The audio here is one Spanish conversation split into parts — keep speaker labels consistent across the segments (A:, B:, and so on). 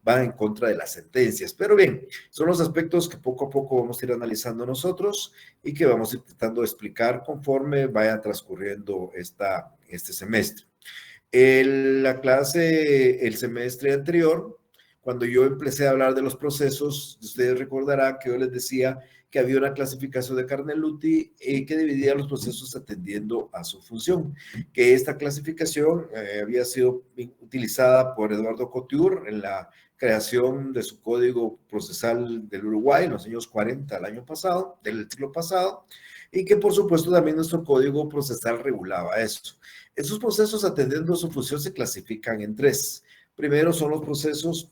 A: van en contra de las sentencias. Pero bien, son los aspectos que poco a poco vamos a ir analizando nosotros y que vamos intentando explicar conforme vaya transcurriendo este semestre. La clase, el semestre anterior, cuando yo empecé a hablar de los procesos, ustedes recordarán que yo les decía que había una clasificación de Carneluti que dividía los procesos atendiendo a su función, que esta clasificación había sido utilizada por Eduardo Couture en la creación de su código procesal del Uruguay en los años 40 del año pasado, del siglo pasado, y que por supuesto también nuestro código procesal regulaba eso. Esos procesos atendiendo a su función se clasifican en tres. Primero son los procesos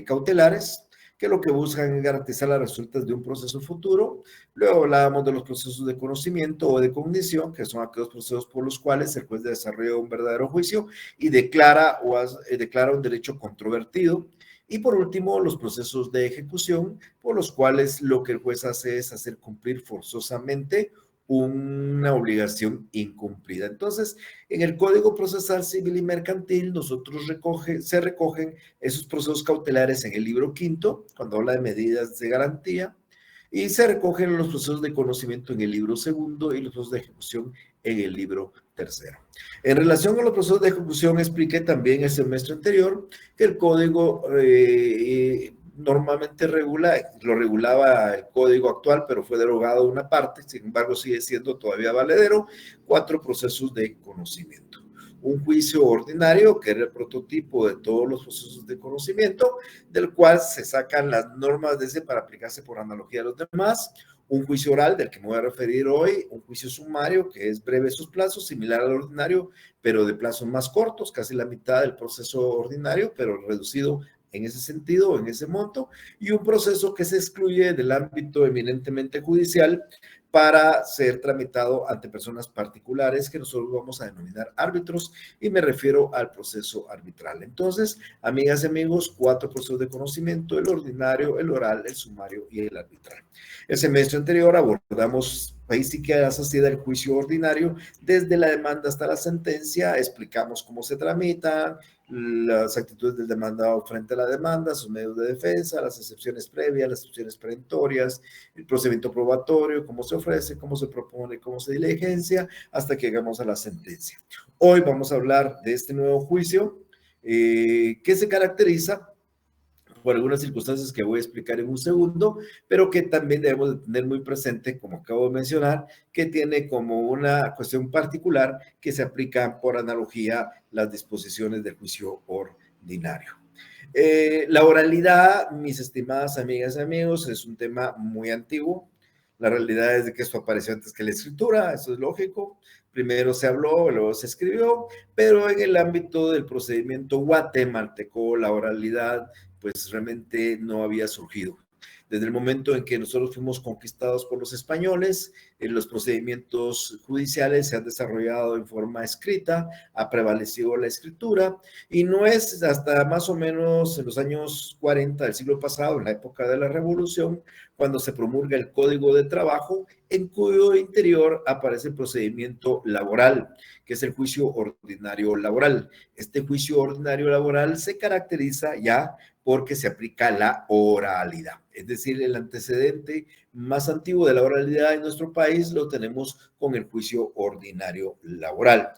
A: cautelares, que lo que buscan es garantizar las resultas de un proceso futuro. Luego hablábamos de los procesos de conocimiento o de cognición, que son aquellos procesos por los cuales el juez desarrolla un verdadero juicio y declara un derecho controvertido. Y por último, los procesos de ejecución, por los cuales lo que el juez hace es hacer cumplir forzosamente una obligación incumplida. Entonces, en el Código Procesal Civil y Mercantil, se recogen esos procesos cautelares en el libro quinto, cuando habla de medidas de garantía, y se recogen los procesos de conocimiento en el libro segundo y los procesos de ejecución en el libro tercero. En relación a los procesos de ejecución, expliqué también el semestre anterior que el código normalmente lo regulaba el código actual, pero fue derogado una parte, sin embargo sigue siendo todavía valedero, 4 procesos de conocimiento. Un juicio ordinario, que era el prototipo de todos los procesos de conocimiento, del cual se sacan las normas de ese para aplicarse por analogía a los demás. Un juicio oral, del que me voy a referir hoy, un juicio sumario, que es breve sus plazos, similar al ordinario, pero de plazos más cortos, casi la mitad del proceso ordinario, pero reducido en ese sentido, en ese monto, y un proceso que se excluye del ámbito eminentemente judicial para ser tramitado ante personas particulares que nosotros vamos a denominar árbitros, y me refiero al proceso arbitral. Entonces, amigas y amigos, 4 procesos de conocimiento: el ordinario, el oral, el sumario y el arbitral. El semestre anterior abordamos ahí sí que a la saciedad el juicio ordinario, desde la demanda hasta la sentencia, explicamos cómo se tramitan, las actitudes del demandado frente a la demanda, sus medios de defensa, las excepciones previas, las excepciones perentorias, el procedimiento probatorio, cómo se ofrece, cómo se propone, cómo se diligencia, hasta que llegamos a la sentencia. Hoy vamos a hablar de este nuevo juicio que se caracteriza por algunas circunstancias que voy a explicar en un segundo, pero que también debemos de tener muy presente, como acabo de mencionar, que tiene como una cuestión particular que se aplican por analogía las disposiciones del juicio ordinario. La oralidad, mis estimadas amigas y amigos, es un tema muy antiguo. La realidad es de que esto apareció antes que la escritura, eso es lógico. Primero se habló, luego se escribió, pero en el ámbito del procedimiento guatemalteco, la oralidad pues realmente no había surgido. Desde el momento en que nosotros fuimos conquistados por los españoles, los procedimientos judiciales se han desarrollado en forma escrita, ha prevalecido la escritura, y no es hasta más o menos en los años 40 del siglo pasado, en la época de la Revolución, cuando se promulga el Código de Trabajo, en cuyo interior aparece el procedimiento laboral, que es el juicio ordinario laboral. Este juicio ordinario laboral se caracteriza ya porque se aplica la oralidad. Es decir, el antecedente más antiguo de la oralidad en nuestro país lo tenemos con el juicio ordinario laboral.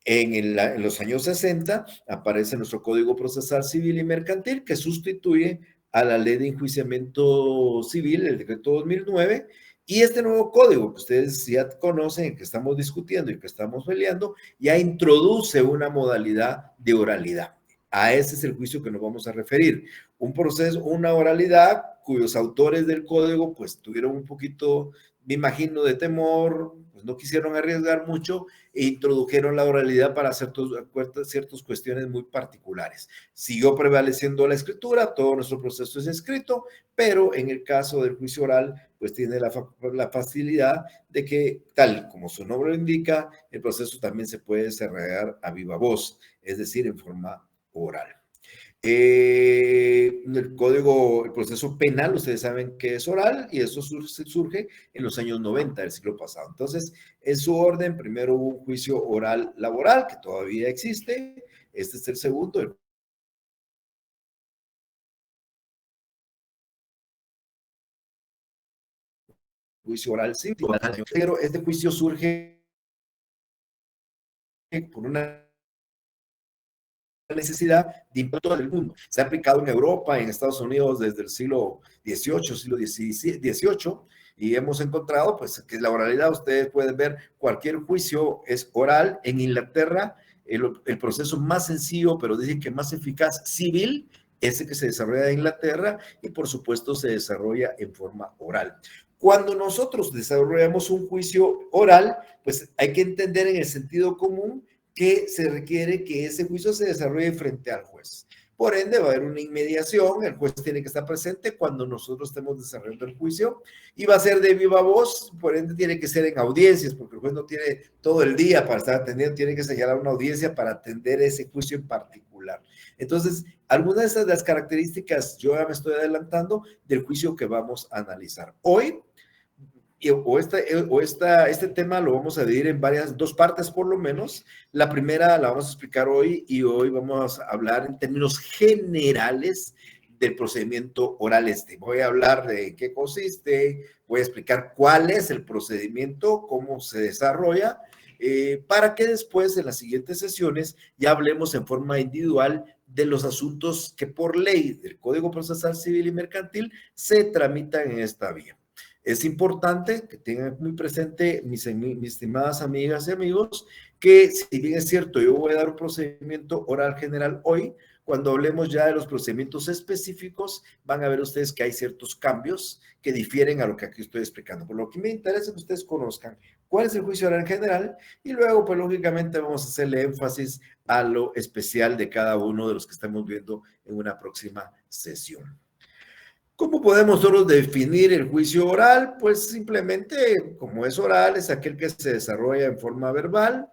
A: En los años 60 aparece nuestro Código Procesal Civil y Mercantil, que sustituye a la Ley de Enjuiciamiento Civil, el Decreto 2009, y este nuevo código que ustedes ya conocen, que estamos discutiendo y que estamos peleando, ya introduce una modalidad de oralidad. A ese es el juicio que nos vamos a referir. Un proceso, una oralidad cuyos autores del código pues tuvieron un poquito, me imagino, de temor, pues no quisieron arriesgar mucho e introdujeron la oralidad para ciertas cuestiones muy particulares. Siguió prevaleciendo la escritura, todo nuestro proceso es escrito, pero en el caso del juicio oral, pues tiene la facilidad de que, tal como su nombre lo indica, el proceso también se puede desarrollar a viva voz, es decir, en forma oral. El código, el proceso penal, ustedes saben que es oral, y eso surge en los años 90 del siglo pasado. Entonces, en su orden, primero hubo un juicio oral laboral, que todavía existe. Este es el segundo, el juicio oral civil. Pero este juicio surge por una necesidad de impacto del mundo. Se ha aplicado en Europa, en Estados Unidos desde el siglo XVIII, siglo XVIII, y hemos encontrado pues que la oralidad, ustedes pueden ver, cualquier juicio es oral. En Inglaterra, el proceso más sencillo, pero dicen que más eficaz, civil, ese que se desarrolla en Inglaterra y por supuesto se desarrolla en forma oral. Cuando nosotros desarrollamos un juicio oral, pues hay que entender en el sentido común que se requiere que ese juicio se desarrolle frente al juez. Por ende, va a haber una inmediación, el juez tiene que estar presente cuando nosotros estemos desarrollando el juicio y va a ser de viva voz, por ende tiene que ser en audiencias, porque el juez no tiene todo el día para estar atendiendo, tiene que señalar una audiencia para atender ese juicio en particular. Entonces, algunas de esas las características, yo ya me estoy adelantando del juicio que vamos a analizar. Hoy, este tema lo vamos a dividir en dos partes por lo menos. La primera la vamos a explicar hoy y hoy vamos a hablar en términos generales del procedimiento oral Voy a hablar de qué consiste, voy a explicar cuál es el procedimiento, cómo se desarrolla, para que después en las siguientes sesiones ya hablemos en forma individual de los asuntos que por ley del Código Procesal Civil y Mercantil se tramitan en esta vía. Es importante que tengan muy presente, mis estimadas amigas y amigos, que si bien es cierto, yo voy a dar un procedimiento oral general hoy, cuando hablemos ya de los procedimientos específicos, van a ver ustedes que hay ciertos cambios que difieren a lo que aquí estoy explicando. Por lo que me interesa que ustedes conozcan cuál es el juicio oral general y luego, pues lógicamente, vamos a hacerle énfasis a lo especial de cada uno de los que estamos viendo en una próxima sesión. ¿Cómo podemos nosotros definir el juicio oral? Pues simplemente, como es oral, es aquel que se desarrolla en forma verbal,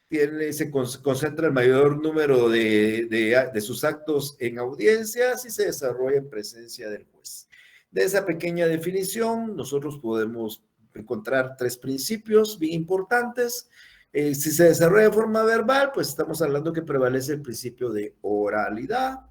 A: se concentra el mayor número de sus actos en audiencias y se desarrolla en presencia del juez. De esa pequeña definición, nosotros podemos encontrar tres principios bien importantes. Si se desarrolla de forma verbal, pues estamos hablando que prevalece el principio de oralidad.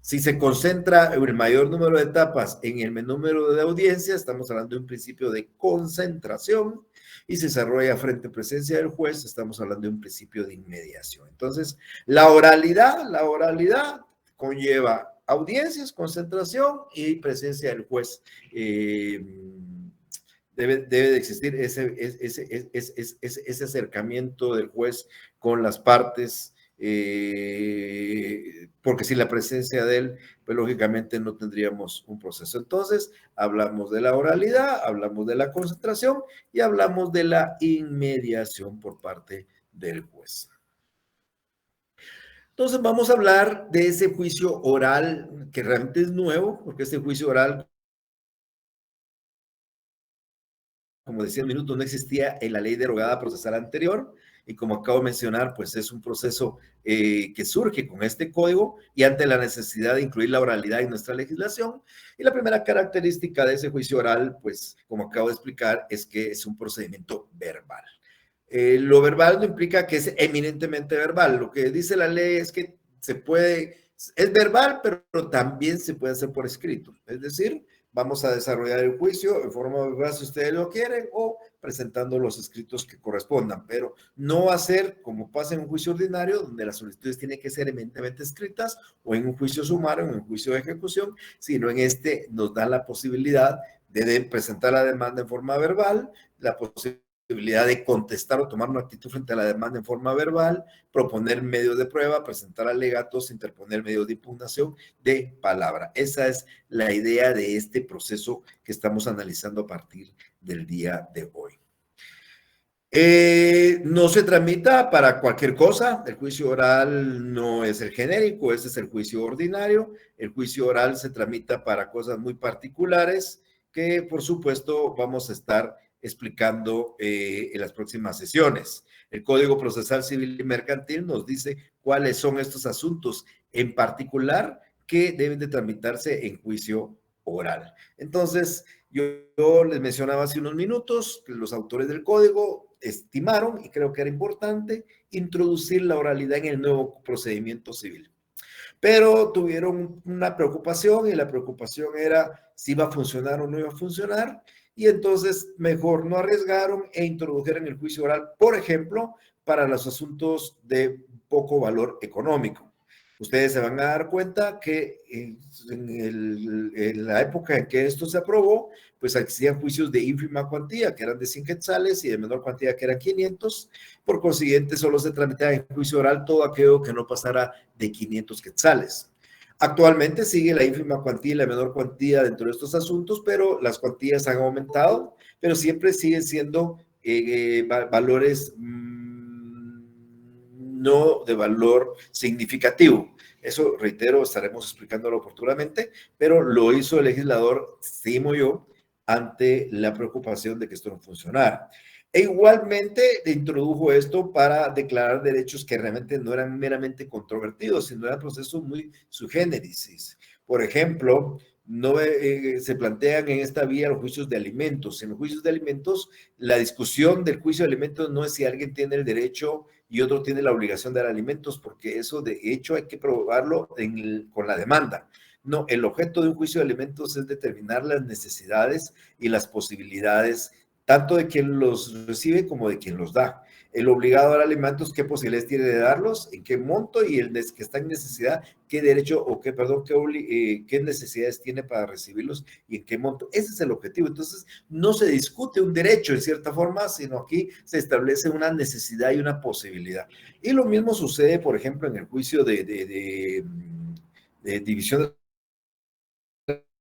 A: Si se concentra el mayor número de etapas en el menor número de audiencias, estamos hablando de un principio de concentración. Y se desarrolla frente a presencia del juez, estamos hablando de un principio de inmediación. Entonces, la oralidad conlleva audiencias, concentración y presencia del juez. Debe de existir ese acercamiento del juez con las partes, porque sin la presencia de él, pues lógicamente no tendríamos un proceso. Entonces, hablamos de la oralidad, hablamos de la concentración y hablamos de la inmediación por parte del juez. Entonces, vamos a hablar de ese juicio oral que realmente es nuevo, porque este juicio oral, como decía un minuto, no existía en la ley derogada procesal anterior, y como acabo de mencionar, pues es un proceso que surge con este código y ante la necesidad de incluir la oralidad en nuestra legislación. Y la primera característica de ese juicio oral, pues como acabo de explicar, es que es un procedimiento verbal. Lo verbal no implica que es eminentemente verbal. Lo que dice la ley es que es verbal, pero también se puede hacer por escrito. Es decir, vamos a desarrollar el juicio en forma verbal si ustedes lo quieren o presentando los escritos que correspondan, pero no va a ser como pasa en un juicio ordinario donde las solicitudes tienen que ser eminentemente escritas o en un juicio sumario, en un juicio de ejecución, sino en este nos da la posibilidad de presentar la demanda en forma verbal, la posibilidad de contestar o tomar una actitud frente a la demanda en forma verbal, proponer medios de prueba, presentar alegatos, interponer medios de impugnación de palabra. Esa es la idea de este proceso que estamos analizando a partir del día de hoy. No se tramita para cualquier cosa. El juicio oral no es el genérico, ese es el juicio ordinario. El juicio oral se tramita para cosas muy particulares que, por supuesto, vamos a estar explicando en las próximas sesiones. El Código Procesal Civil y Mercantil nos dice cuáles son estos asuntos en particular que deben de tramitarse en juicio oral. Entonces, yo les mencionaba hace unos minutos que los autores del código estimaron, y creo que era importante, introducir la oralidad en el nuevo procedimiento civil. Pero tuvieron una preocupación y la preocupación era si iba a funcionar o no iba a funcionar. y entonces mejor no arriesgaron e introdujeron el juicio oral, por ejemplo, para los asuntos de poco valor económico. Ustedes se van a dar cuenta que en la época en que esto se aprobó, pues existían juicios de ínfima cuantía, que eran de 100 quetzales, y de menor cuantía, que eran 500. Por consiguiente, solo se tramitaba en juicio oral todo aquello que no pasara de 500 quetzales. Actualmente sigue la ínfima cuantía y la menor cuantía dentro de estos asuntos, pero las cuantías han aumentado, pero siempre siguen siendo valores no de valor significativo. Eso, reitero, estaremos explicándolo oportunamente, pero lo hizo el legislador, estimo yo, ante la preocupación de que esto no funcionara. E igualmente introdujo esto para declarar derechos que realmente no eran meramente controvertidos, sino eran procesos muy sui generis. Por ejemplo, no se plantean en esta vía los juicios de alimentos. En los juicios de alimentos, la discusión del juicio de alimentos no es si alguien tiene el derecho y otro tiene la obligación de dar alimentos, porque eso de hecho hay que probarlo con la demanda. No, el objeto de un juicio de alimentos es determinar las necesidades y las posibilidades tanto de quien los recibe como de quien los da. El obligado a dar alimentos, ¿qué posibilidades tiene de darlos? ¿En qué monto? Y el que está en necesidad, ¿qué derecho o qué necesidades tiene para recibirlos y en qué monto? Ese es el objetivo. Entonces, no se discute un derecho en cierta forma, sino aquí se establece una necesidad y una posibilidad. Y lo mismo sucede, por ejemplo, en el juicio de división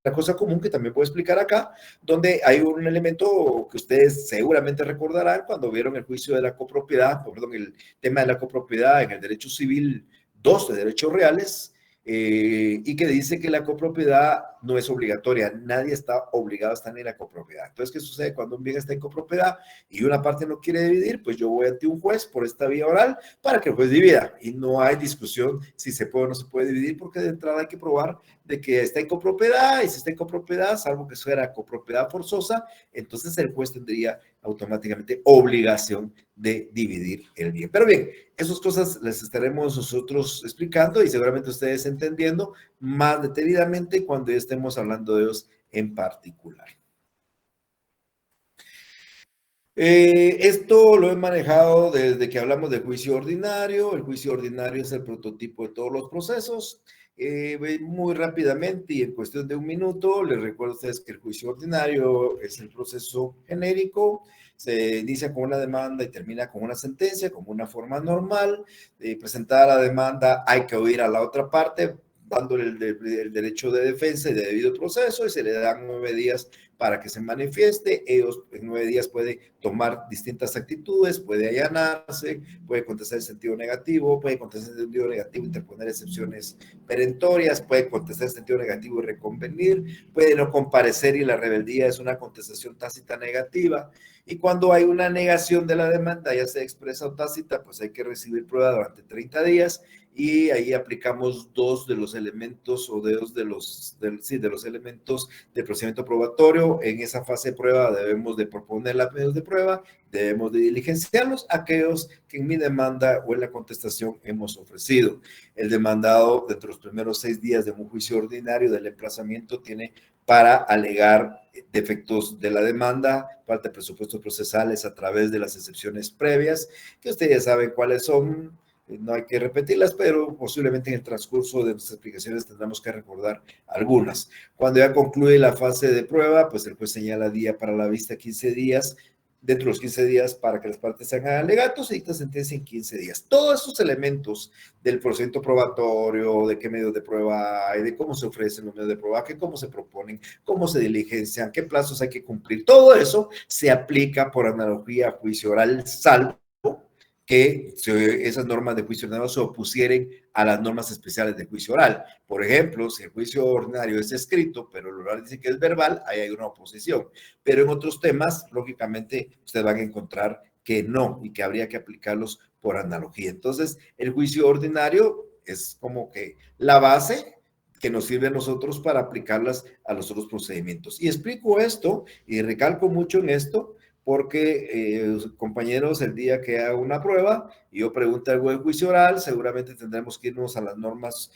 A: la cosa común que también puedo explicar acá, donde hay un elemento que ustedes seguramente recordarán cuando vieron el juicio de la copropiedad, perdón, el tema de la copropiedad en el derecho civil 2 de derechos reales, y que dice que la copropiedad no es obligatoria, nadie está obligado a estar en la copropiedad. Entonces, ¿qué sucede cuando un bien está en copropiedad y una parte no quiere dividir? Pues yo voy ante un juez por esta vía oral para que el juez divida, y no hay discusión si se puede o no se puede dividir, porque de entrada hay que probar de que está en copropiedad, y si está en copropiedad, salvo que fuera copropiedad forzosa, entonces el juez tendría automáticamente obligación de dividir el bien. Pero bien, esas cosas les estaremos nosotros explicando y seguramente ustedes entendiendo más detenidamente cuando ya estemos hablando de ellos en particular. Esto lo he manejado desde que hablamos del juicio ordinario. El juicio ordinario es el prototipo de todos los procesos. Muy rápidamente y en cuestión de un minuto, les recuerdo a ustedes que el juicio ordinario es el proceso genérico. Se inicia con una demanda y termina con una sentencia, como una forma normal. Presentada la demanda, hay que oír a la otra parte, dándole el derecho de defensa y de debido proceso, y se le dan 9 días para que se manifieste. Ellos en 9 días puede tomar distintas actitudes, puede allanarse, puede contestar en sentido negativo, puede contestar en sentido negativo, interponer excepciones perentorias, puede contestar en sentido negativo y reconvenir, puede no comparecer y la rebeldía es una contestación tácita negativa. Y cuando hay una negación de la demanda, ya sea expresa o tácita, pues hay que recibir prueba durante 30 días, y ahí aplicamos 2 de los elementos o de los elementos del procedimiento probatorio. En esa fase de prueba debemos de proponer los medios de prueba, debemos de diligenciarlos, aquellos que en mi demanda o en la contestación hemos ofrecido. El demandado, dentro de los primeros 6 días de un juicio ordinario del emplazamiento, tiene para alegar defectos de la demanda, falta de presupuestos procesales a través de las excepciones previas, que ustedes ya saben cuáles son. No hay que repetirlas, pero posiblemente en el transcurso de nuestras explicaciones tendremos que recordar algunas. Cuando ya concluye la fase de prueba, pues el juez señala día para la vista, 15 días, dentro de los 15 días para que las partes hagan alegatos y dicta sentencia en 15 días. Todos esos elementos del procedimiento probatorio, de qué medios de prueba hay, de cómo se ofrecen los medios de prueba, que cómo se proponen, cómo se diligencian, qué plazos hay que cumplir, todo eso se aplica por analogía a juicio oral, salvo que esas normas de juicio ordinario se opusieren a las normas especiales de juicio oral. Por ejemplo, si el juicio ordinario es escrito, pero el oral dice que es verbal, ahí hay una oposición. Pero en otros temas, lógicamente, ustedes van a encontrar que no y que habría que aplicarlos por analogía. Entonces, el juicio ordinario es como que la base que nos sirve a nosotros para aplicarlas a los otros procedimientos. Y explico esto y recalco mucho en esto, porque compañeros, el día que haga una prueba y yo pregunte algo del juicio oral, seguramente tendremos que irnos a las normas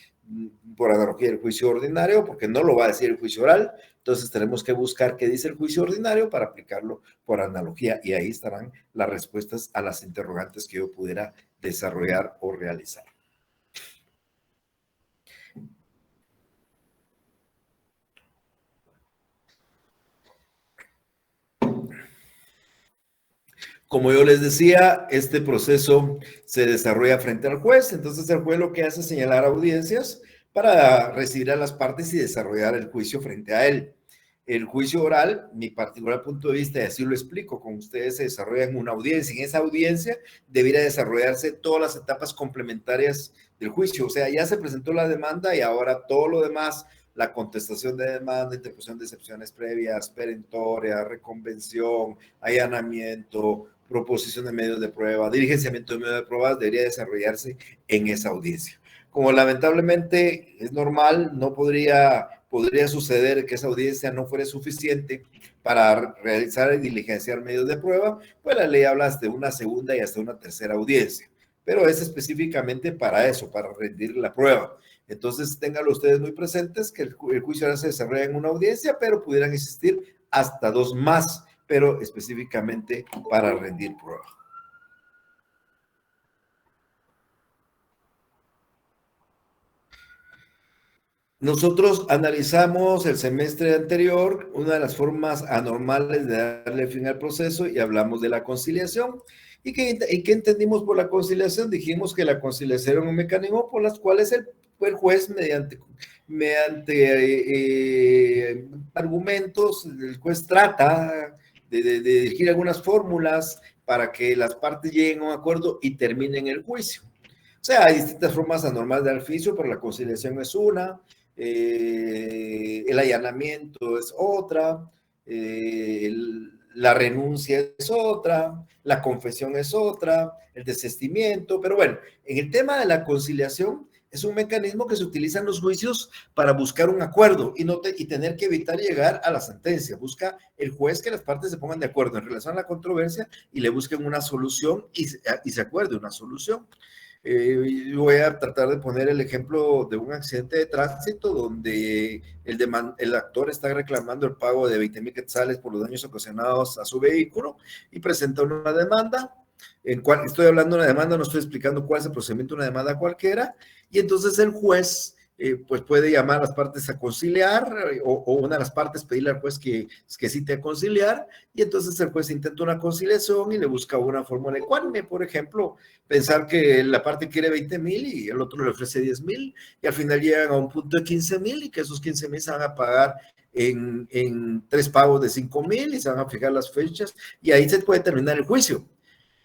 A: por analogía del juicio ordinario, porque no lo va a decir el juicio oral, entonces tenemos que buscar qué dice el juicio ordinario para aplicarlo por analogía y ahí estarán las respuestas a las interrogantes que yo pudiera desarrollar o realizar. Como yo les decía, este proceso se desarrolla frente al juez, entonces el juez lo que hace es señalar audiencias para recibir a las partes y desarrollar el juicio frente a él. El juicio oral, mi particular punto de vista, y así lo explico, con ustedes se desarrolla en una audiencia. En esa audiencia debiera desarrollarse todas las etapas complementarias del juicio. O sea, ya se presentó la demanda y ahora todo lo demás, la contestación de demanda, interposición de excepciones previas, perentoria, reconvención, allanamiento, proposición de medios de prueba, diligenciamiento de medios de prueba, debería desarrollarse en esa audiencia. Como lamentablemente es normal, no podría suceder que esa audiencia no fuera suficiente para realizar y diligenciar medios de prueba, pues la ley habla de una segunda y hasta una tercera audiencia, pero es específicamente para eso, para rendir la prueba. Entonces, ténganlo ustedes muy presentes que el juicio ahora se desarrolla en una audiencia, pero pudieran existir hasta dos más, pero específicamente para rendir prueba. Nosotros analizamos el semestre anterior una de las formas anormales de darle fin al proceso y hablamos de la conciliación. ¿Y qué entendimos por la conciliación? Dijimos que la conciliación era un mecanismo por las cuales el juez, mediante argumentos, el juez trata de dirigir algunas fórmulas para que las partes lleguen a un acuerdo y terminen el juicio. O sea, hay distintas formas anormales de juicio, pero la conciliación es una. El allanamiento es otra, la renuncia es otra, la confesión es otra, el desistimiento, pero bueno, en el tema de la conciliación es un mecanismo que se utiliza en los juicios para buscar un acuerdo y tener que evitar llegar a la sentencia. Busca el juez que las partes se pongan de acuerdo en relación a la controversia y le busquen una solución y se acuerde una solución. Voy a tratar de poner el ejemplo de un accidente de tránsito donde el actor está reclamando el pago de 20,000 quetzales por los daños ocasionados a su vehículo y presenta una demanda. Estoy hablando de una demanda, no estoy explicando cuál es el procedimiento de una demanda cualquiera, y entonces el juez pues puede llamar a las partes a conciliar o una de las partes pedirle al juez que cite a conciliar, y entonces el juez intenta una conciliación y le busca una fórmula ecuánime. Por ejemplo, pensar que la parte quiere 20,000 y el otro le ofrece 10,000 y al final llegan a un punto de 15,000 y que esos 15,000 se van a pagar en 3 pagos de 5,000 y se van a fijar las fechas y ahí se puede terminar el juicio.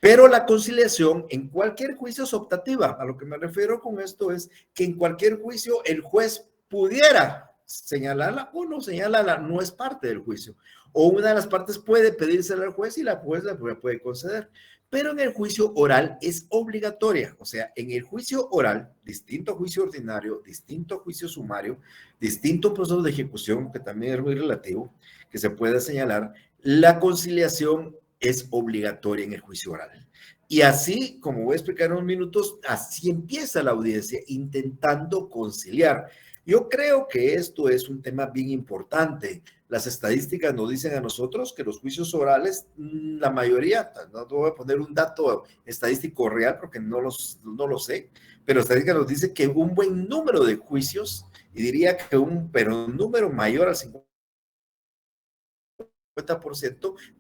A: Pero la conciliación en cualquier juicio es optativa. A lo que me refiero con esto es que en cualquier juicio el juez pudiera señalarla o no señalarla, no es parte del juicio. O una de las partes puede pedírsela al juez y la juez la puede conceder. Pero en el juicio oral es obligatoria. O sea, en el juicio oral, distinto a juicio ordinario, distinto a juicio sumario, distinto proceso de ejecución, que también es muy relativo, que se puede señalar, la conciliación es obligatoria en el juicio oral. Y así, como voy a explicar en unos minutos, así empieza la audiencia, intentando conciliar. Yo creo que esto es un tema bien importante. Las estadísticas nos dicen a nosotros que los juicios orales, la mayoría, no voy a poner un dato estadístico real porque no lo sé, pero la estadística nos dice que un buen número de juicios, y diría que un número mayor al 50%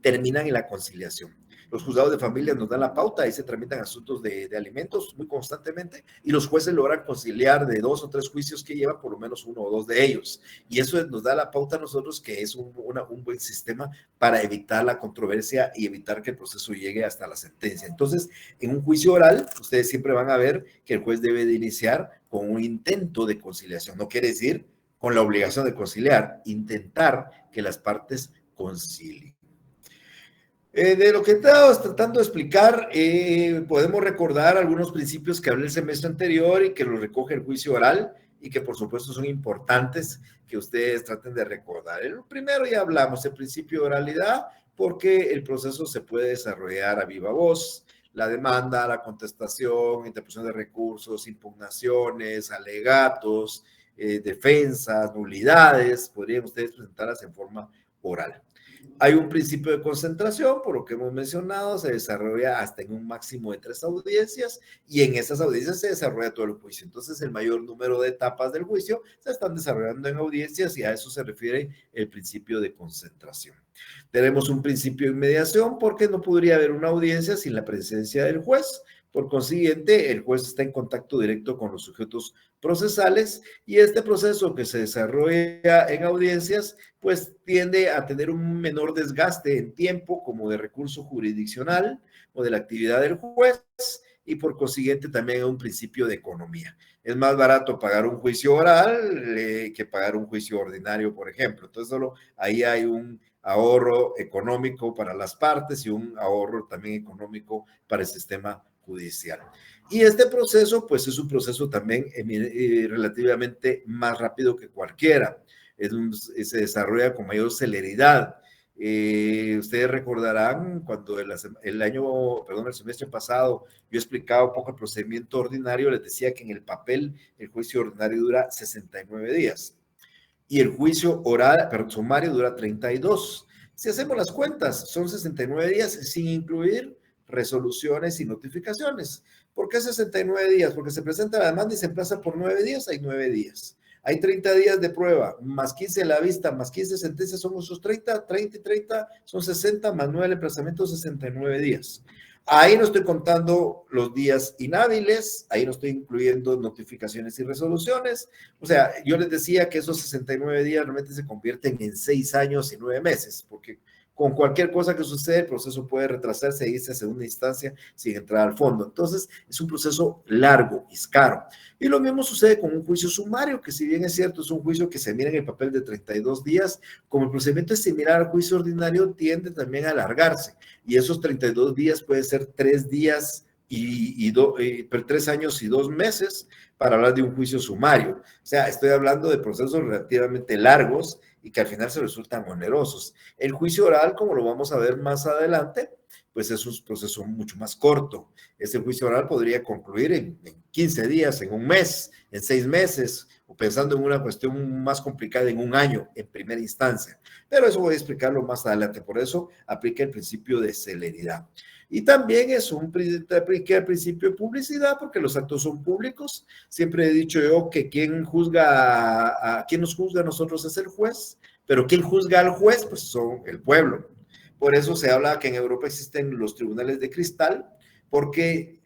A: terminan en la conciliación. Los juzgados de familia nos dan la pauta, ahí se tramitan asuntos de alimentos muy constantemente y los jueces logran conciliar de 2 o 3 juicios que llevan por lo menos 1 o 2 de ellos. Y eso nos da la pauta a nosotros que es un buen sistema para evitar la controversia y evitar que el proceso llegue hasta la sentencia. Entonces, en un juicio oral, ustedes siempre van a ver que el juez debe de iniciar con un intento de conciliación. No quiere decir con la obligación de conciliar, intentar que las partes concilien. De lo que estamos tratando de explicar, podemos recordar algunos principios que hablé el semestre anterior y que los recoge el juicio oral y que por supuesto son importantes que ustedes traten de recordar. El primero ya hablamos, el principio de oralidad, porque el proceso se puede desarrollar a viva voz. La demanda, la contestación, interposición de recursos, impugnaciones, alegatos, defensas, nulidades, podrían ustedes presentarlas en forma oral. Hay un principio de concentración, por lo que hemos mencionado, se desarrolla hasta en un máximo de 3 audiencias y en esas audiencias se desarrolla todo el juicio. Entonces, el mayor número de etapas del juicio se están desarrollando en audiencias y a eso se refiere el principio de concentración. Tenemos un principio de inmediación porque no podría haber una audiencia sin la presencia del juez. Por consiguiente, el juez está en contacto directo con los sujetos procesales y este proceso que se desarrolla en audiencias pues tiende a tener un menor desgaste en tiempo como de recurso jurisdiccional o de la actividad del juez y por consiguiente también un principio de economía. Es más barato pagar un juicio oral que pagar un juicio ordinario, por ejemplo. Entonces, solo ahí hay un ahorro económico para las partes y un ahorro también económico para el sistema judicial. Y este proceso, pues es un proceso también relativamente más rápido que cualquiera. Se desarrolla con mayor celeridad. Ustedes recordarán cuando el semestre pasado yo explicaba un poco el procedimiento ordinario, les decía que en el papel el juicio ordinario dura 69 días y el juicio oral, sumario dura 32. Si hacemos las cuentas, son 69 días sin incluir resoluciones y notificaciones. ¿Por qué 69 días? Porque se presenta la demanda y se emplaza por 9 días, hay 9 días. Hay 30 días de prueba, más 15 de la vista, más 15 sentencias, son esos 30, 30 y 30, son 60, más 9 el emplazamiento, 69 días. Ahí no estoy contando los días inhábiles, ahí no estoy incluyendo notificaciones y resoluciones. O sea, yo les decía que esos 69 días realmente se convierten en 6 años y 9 meses, porque con cualquier cosa que sucede, el proceso puede retrasarse e irse a segunda instancia sin entrar al fondo. Entonces, es un proceso largo y es caro. Y lo mismo sucede con un juicio sumario, que si bien es cierto, es un juicio que se mira en el papel de 32 días, como el procedimiento es similar al juicio ordinario, tiende también a alargarse. Y esos 32 días pueden ser 3 días y 3 años y 2 meses para hablar de un juicio sumario. O sea, estoy hablando de procesos relativamente largos y que al final se resultan onerosos. El juicio oral, como lo vamos a ver más adelante, pues es un proceso mucho más corto. Ese juicio oral podría concluir en 15 días, en un mes, en 6 meses, o pensando en una cuestión más complicada, en un año, en primera instancia. Pero eso voy a explicarlo más adelante. Por eso aplica el principio de celeridad. Y también aplica el principio de publicidad, porque los actos son públicos. Siempre he dicho yo que quien nos juzga a nosotros es el juez, pero quien juzga al juez, pues son el pueblo. Por eso se habla que en Europa existen los tribunales de cristal, porque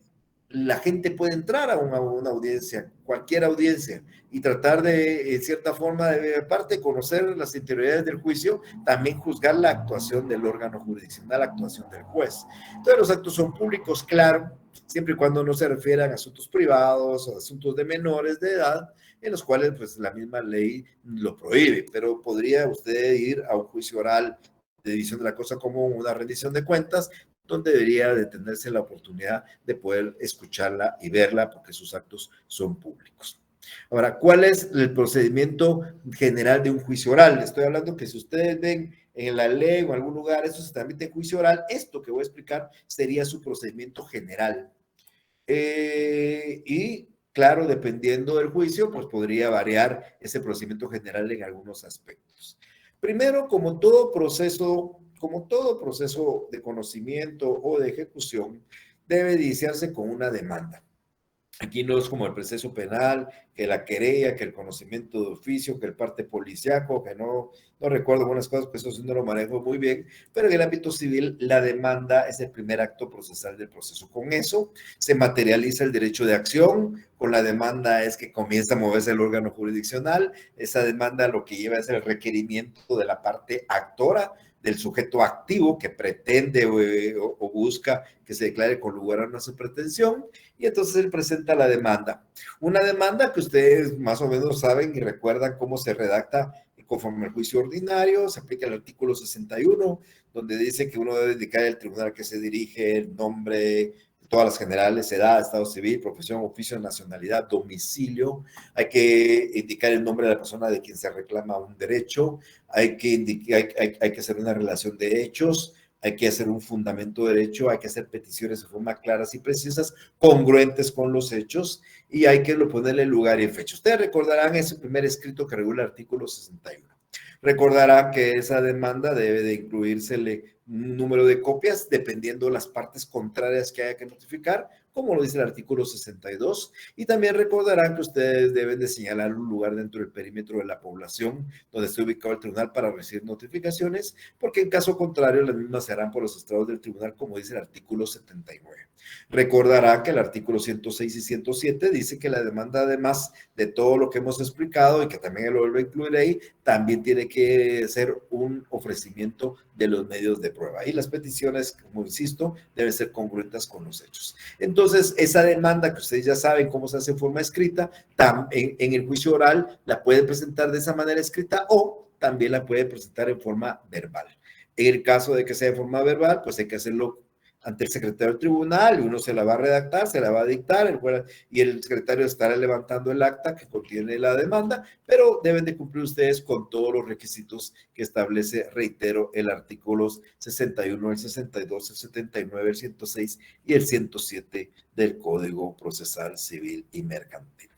A: la gente puede entrar a una audiencia, cualquier audiencia, y tratar de, en cierta forma, de parte, conocer las interioridades del juicio, también juzgar la actuación del órgano jurisdiccional, la actuación del juez. Entonces, los actos son públicos, claro, siempre y cuando no se refieran a asuntos privados o asuntos de menores de edad, en los cuales pues la misma ley lo prohíbe, pero podría usted ir a un juicio oral de división de la cosa común, una rendición de cuentas, donde debería de tenerse la oportunidad de poder escucharla y verla porque sus actos son públicos. Ahora, ¿cuál es el procedimiento general de un juicio oral? Estoy hablando que si ustedes ven en la ley o en algún lugar eso se tramita en juicio oral, esto que voy a explicar sería su procedimiento general. Y claro, dependiendo del juicio, pues podría variar ese procedimiento general en algunos aspectos. Primero, como todo proceso de conocimiento o de ejecución, debe iniciarse con una demanda. Aquí no es como el proceso penal, que la querella, que el conocimiento de oficio, que el parte policiaco, que no recuerdo algunas cosas, que eso sí no lo manejo muy bien, pero en el ámbito civil la demanda es el primer acto procesal del proceso. Con eso se materializa el derecho de acción, con la demanda es que comienza a moverse el órgano jurisdiccional, esa demanda lo que lleva es el requerimiento de la parte actora, del sujeto activo que pretende o busca que se declare con lugar a una su pretensión, y entonces él presenta la demanda. Una demanda que ustedes más o menos saben y recuerdan cómo se redacta conforme al juicio ordinario, se aplica el artículo 61, donde dice que uno debe indicar el tribunal a que se dirige, el nombre, todas las generales: edad, estado civil, profesión, oficio, nacionalidad, domicilio. Hay que indicar el nombre de la persona de quien se reclama un derecho. Hay que hacer una relación de hechos. Hay que hacer un fundamento de derecho. Hay que hacer peticiones de forma claras y precisas, congruentes con los hechos. Y hay que ponerle lugar y fecha. Ustedes recordarán ese primer escrito que regula el artículo 61. Recordará que esa demanda debe de incluírsele un número de copias dependiendo de las partes contrarias que haya que notificar, como lo dice el artículo 62. Y también recordarán que ustedes deben de señalar un lugar dentro del perímetro de la población donde esté ubicado el tribunal para recibir notificaciones, porque en caso contrario las mismas se harán por los estrados del tribunal, como dice el artículo 79. Recordará que el artículo 106 y 107 dice que la demanda, además de todo lo que hemos explicado y que también lo vuelve a incluir ahí, también tiene que ser un ofrecimiento de los medios de prueba. Y las peticiones, como insisto, deben ser congruentes con los hechos. Entonces, esa demanda que ustedes ya saben cómo se hace en forma escrita, en el juicio oral la puede presentar de esa manera escrita o también la puede presentar en forma verbal. En el caso de que sea de forma verbal, pues hay que hacerlo ante el secretario del tribunal, y uno se la va a redactar, se la va a dictar, y el secretario estará levantando el acta que contiene la demanda, pero deben de cumplir ustedes con todos los requisitos que establece, reitero, el artículo 61, el 62, el 79, el 106 y el 107 del Código Procesal Civil y Mercantil.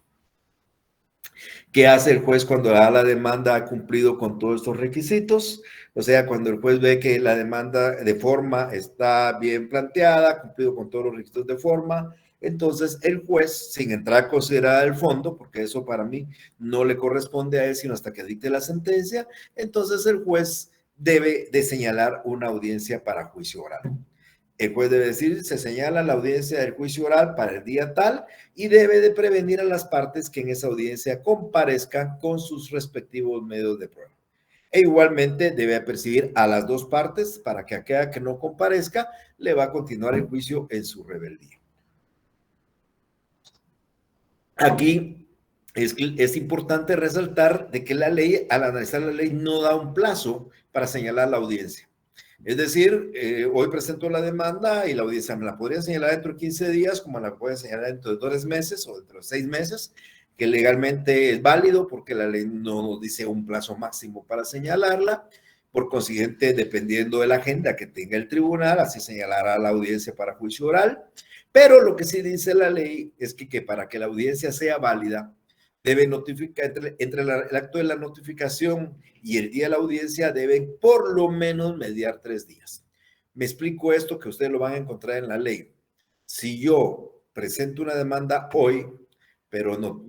A: ¿Qué hace el juez cuando la demanda ha cumplido con todos estos requisitos? O sea, cuando el juez ve que la demanda de forma está bien planteada, ha cumplido con todos los requisitos de forma, entonces el juez, sin entrar a considerar el fondo, porque eso para mí no le corresponde a él, sino hasta que dicte la sentencia, entonces el juez debe de señalar una audiencia para juicio oral. El juez debe decir: se señala la audiencia del juicio oral para el día tal, y debe de prevenir a las partes que en esa audiencia comparezcan con sus respectivos medios de prueba. E igualmente debe apercibir a las dos partes para que aquella que no comparezca le va a continuar el juicio en su rebeldía. Aquí es importante resaltar de que la ley, al analizar la ley, no da un plazo para señalar la audiencia. Es decir, hoy presento la demanda y la audiencia me la podría señalar dentro de 15 días, como la puede señalar dentro de 2 meses o dentro de 6 meses, que legalmente es válido porque la ley no nos dice un plazo máximo para señalarla. Por consiguiente, dependiendo de la agenda que tenga el tribunal, así señalará la audiencia para juicio oral. Pero lo que sí dice la ley es que para que la audiencia sea válida, debe notificar entre el acto de la notificación y el día de la audiencia, deben por lo menos mediar 3 días. Me explico esto, que ustedes lo van a encontrar en la ley. Si yo presento una demanda hoy, pero no,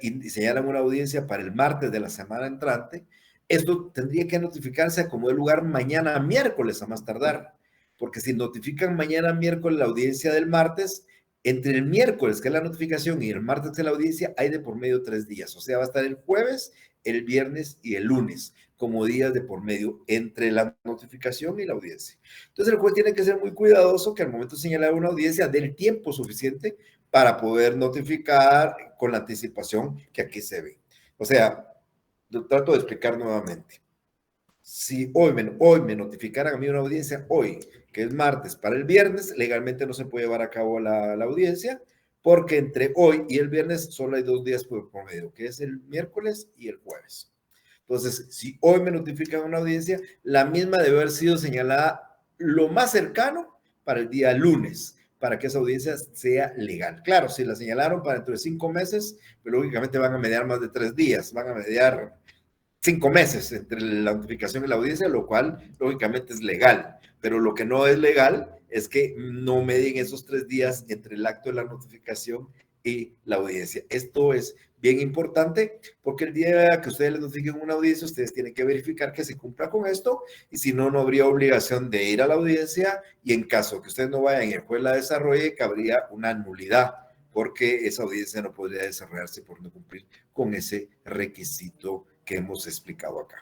A: y señalan una audiencia para el martes de la semana entrante, esto tendría que notificarse como de lugar mañana miércoles a más tardar, porque si notifican mañana miércoles la audiencia del martes, entre el miércoles, que es la notificación, y el martes, que es la audiencia, hay de por medio 3 días. O sea, va a estar el jueves, el viernes y el lunes como días de por medio entre la notificación y la audiencia. Entonces, el juez tiene que ser muy cuidadoso que al momento de señalar una audiencia dé el tiempo suficiente para poder notificar con la anticipación que aquí se ve. O sea, lo trato de explicar nuevamente. Si hoy me notificaran a mí una audiencia, hoy, que es martes, para el viernes, legalmente no se puede llevar a cabo la audiencia, porque entre hoy y el viernes solo hay 2 días por medio, que es el miércoles y el jueves. Entonces, si hoy me notifican una audiencia, la misma debe haber sido señalada lo más cercano para el día lunes, para que esa audiencia sea legal. Claro, si la señalaron para dentro de 5 meses, pues lógicamente van a mediar más de 3 días, van a mediar 5 meses entre la notificación y la audiencia, lo cual lógicamente es legal, pero lo que no es legal es que no medien esos 3 días entre el acto de la notificación y la audiencia. Esto es bien importante porque el día que ustedes les notifiquen una audiencia, ustedes tienen que verificar que se cumpla con esto, y si no, no habría obligación de ir a la audiencia, y en caso que ustedes no vayan y el juez la desarrolle, cabría una nulidad, porque esa audiencia no podría desarrollarse por no cumplir con ese requisito que hemos explicado acá.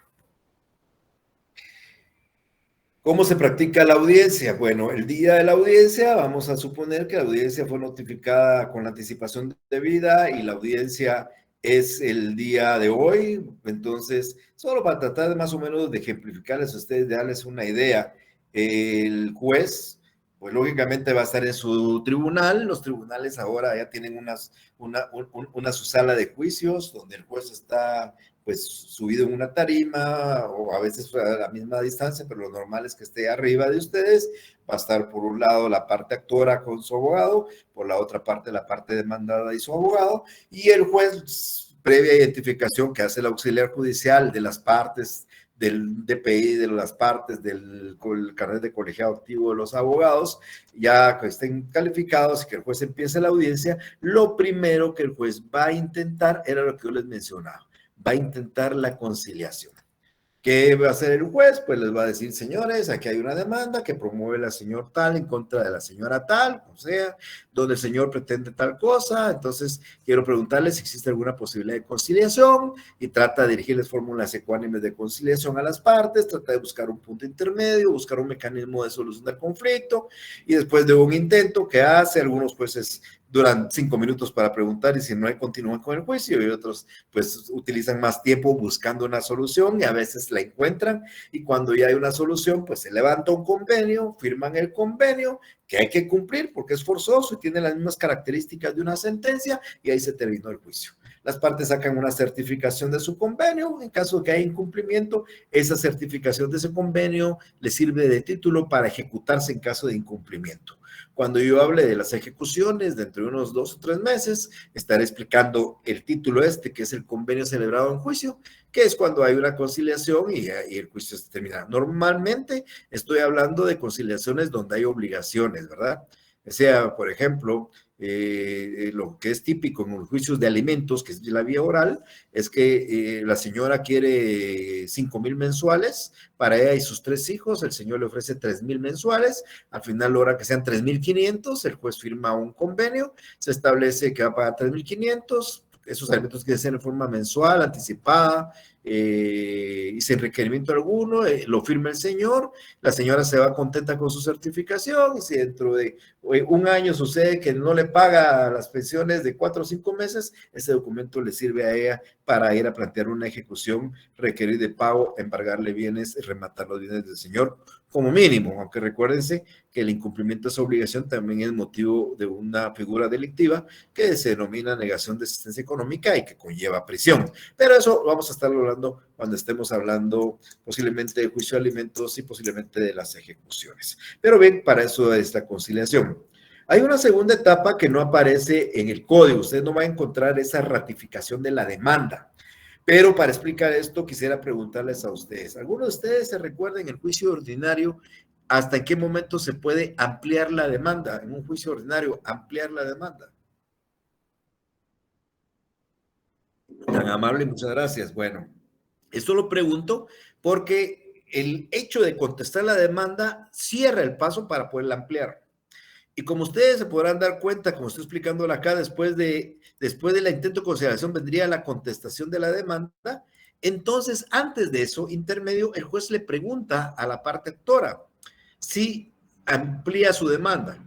A: ¿Cómo se practica la audiencia? Bueno, el día de la audiencia, vamos a suponer que la audiencia fue notificada con la anticipación debida y la audiencia es el día de hoy. Entonces, solo para tratar más o menos de ejemplificarles a ustedes, de darles una idea, el juez, pues lógicamente va a estar en su tribunal. Los tribunales ahora ya tienen una su sala de juicios donde el juez está pues subido en una tarima o a veces a la misma distancia, pero lo normal es que esté arriba de ustedes. Va a estar por un lado la parte actora con su abogado, por la otra parte la parte demandada y su abogado, y el juez, previa identificación que hace el auxiliar judicial de las partes del DPI, de las partes del carnet de colegiado activo de los abogados, ya que estén calificados y que el juez empiece la audiencia, lo primero que el juez va a intentar era lo que yo les mencionaba, va a intentar la conciliación. ¿Qué va a hacer el juez? Pues les va a decir, señores, aquí hay una demanda que promueve la señora tal en contra de la señora tal, o sea, donde el señor pretende tal cosa. Entonces, quiero preguntarles si existe alguna posibilidad de conciliación y trata de dirigirles fórmulas ecuánimes de conciliación a las partes, trata de buscar un punto intermedio, buscar un mecanismo de solución del conflicto, y después de un intento que hace, algunos jueces duran 5 minutos para preguntar y si no hay, continúan con el juicio, y otros pues utilizan más tiempo buscando una solución y a veces la encuentran, y cuando ya hay una solución pues se levanta un convenio, firman el convenio que hay que cumplir porque es forzoso y tiene las mismas características de una sentencia, y ahí se terminó el juicio. Las partes sacan una certificación de su convenio. En caso de que haya incumplimiento, esa certificación de ese convenio le sirve de título para ejecutarse en caso de incumplimiento. Cuando yo hable de las ejecuciones, dentro de unos 2 o 3 meses, estaré explicando el título que es el convenio celebrado en juicio, que es cuando hay una conciliación y el juicio se termina. Normalmente estoy hablando de conciliaciones donde hay obligaciones, ¿verdad? O sea, por ejemplo, lo que es típico en los juicios de alimentos, que es la vía oral, es que la señora quiere 5,000 mensuales para ella y sus 3 hijos, el señor le ofrece 3,000 mensuales, al final logra que sean 3,500, el juez firma un convenio, se establece que va a pagar 3,500, esos alimentos que sean en forma mensual, anticipada, y sin requerimiento alguno, lo firma el señor, la señora se va contenta con su certificación, y si dentro de un año sucede que no le paga las pensiones de 4 o 5 meses, ese documento le sirve a ella para ir a plantear una ejecución, requerir de pago, embargarle bienes, rematar los bienes del señor, como mínimo, aunque recuérdense que el incumplimiento de esa obligación también es motivo de una figura delictiva que se denomina negación de asistencia económica y que conlleva prisión. Pero eso vamos a estar hablando cuando estemos hablando posiblemente de juicio de alimentos y posiblemente de las ejecuciones. Pero bien, para eso es la conciliación. Hay una segunda etapa que no aparece en el código. Usted no va a encontrar esa ratificación de la demanda. Pero para explicar esto, quisiera preguntarles a ustedes. ¿Alguno de ustedes se recuerda en el juicio ordinario hasta en qué momento se puede ampliar la demanda? En un juicio ordinario, ampliar la demanda. Tan amable, muchas gracias. Bueno, esto lo pregunto porque el hecho de contestar la demanda cierra el paso para poderla ampliar. Y como ustedes se podrán dar cuenta, como estoy explicándolo acá, después de la intento de conciliación vendría la contestación de la demanda. Entonces, antes de eso, intermedio, el juez le pregunta a la parte actora si amplía su demanda.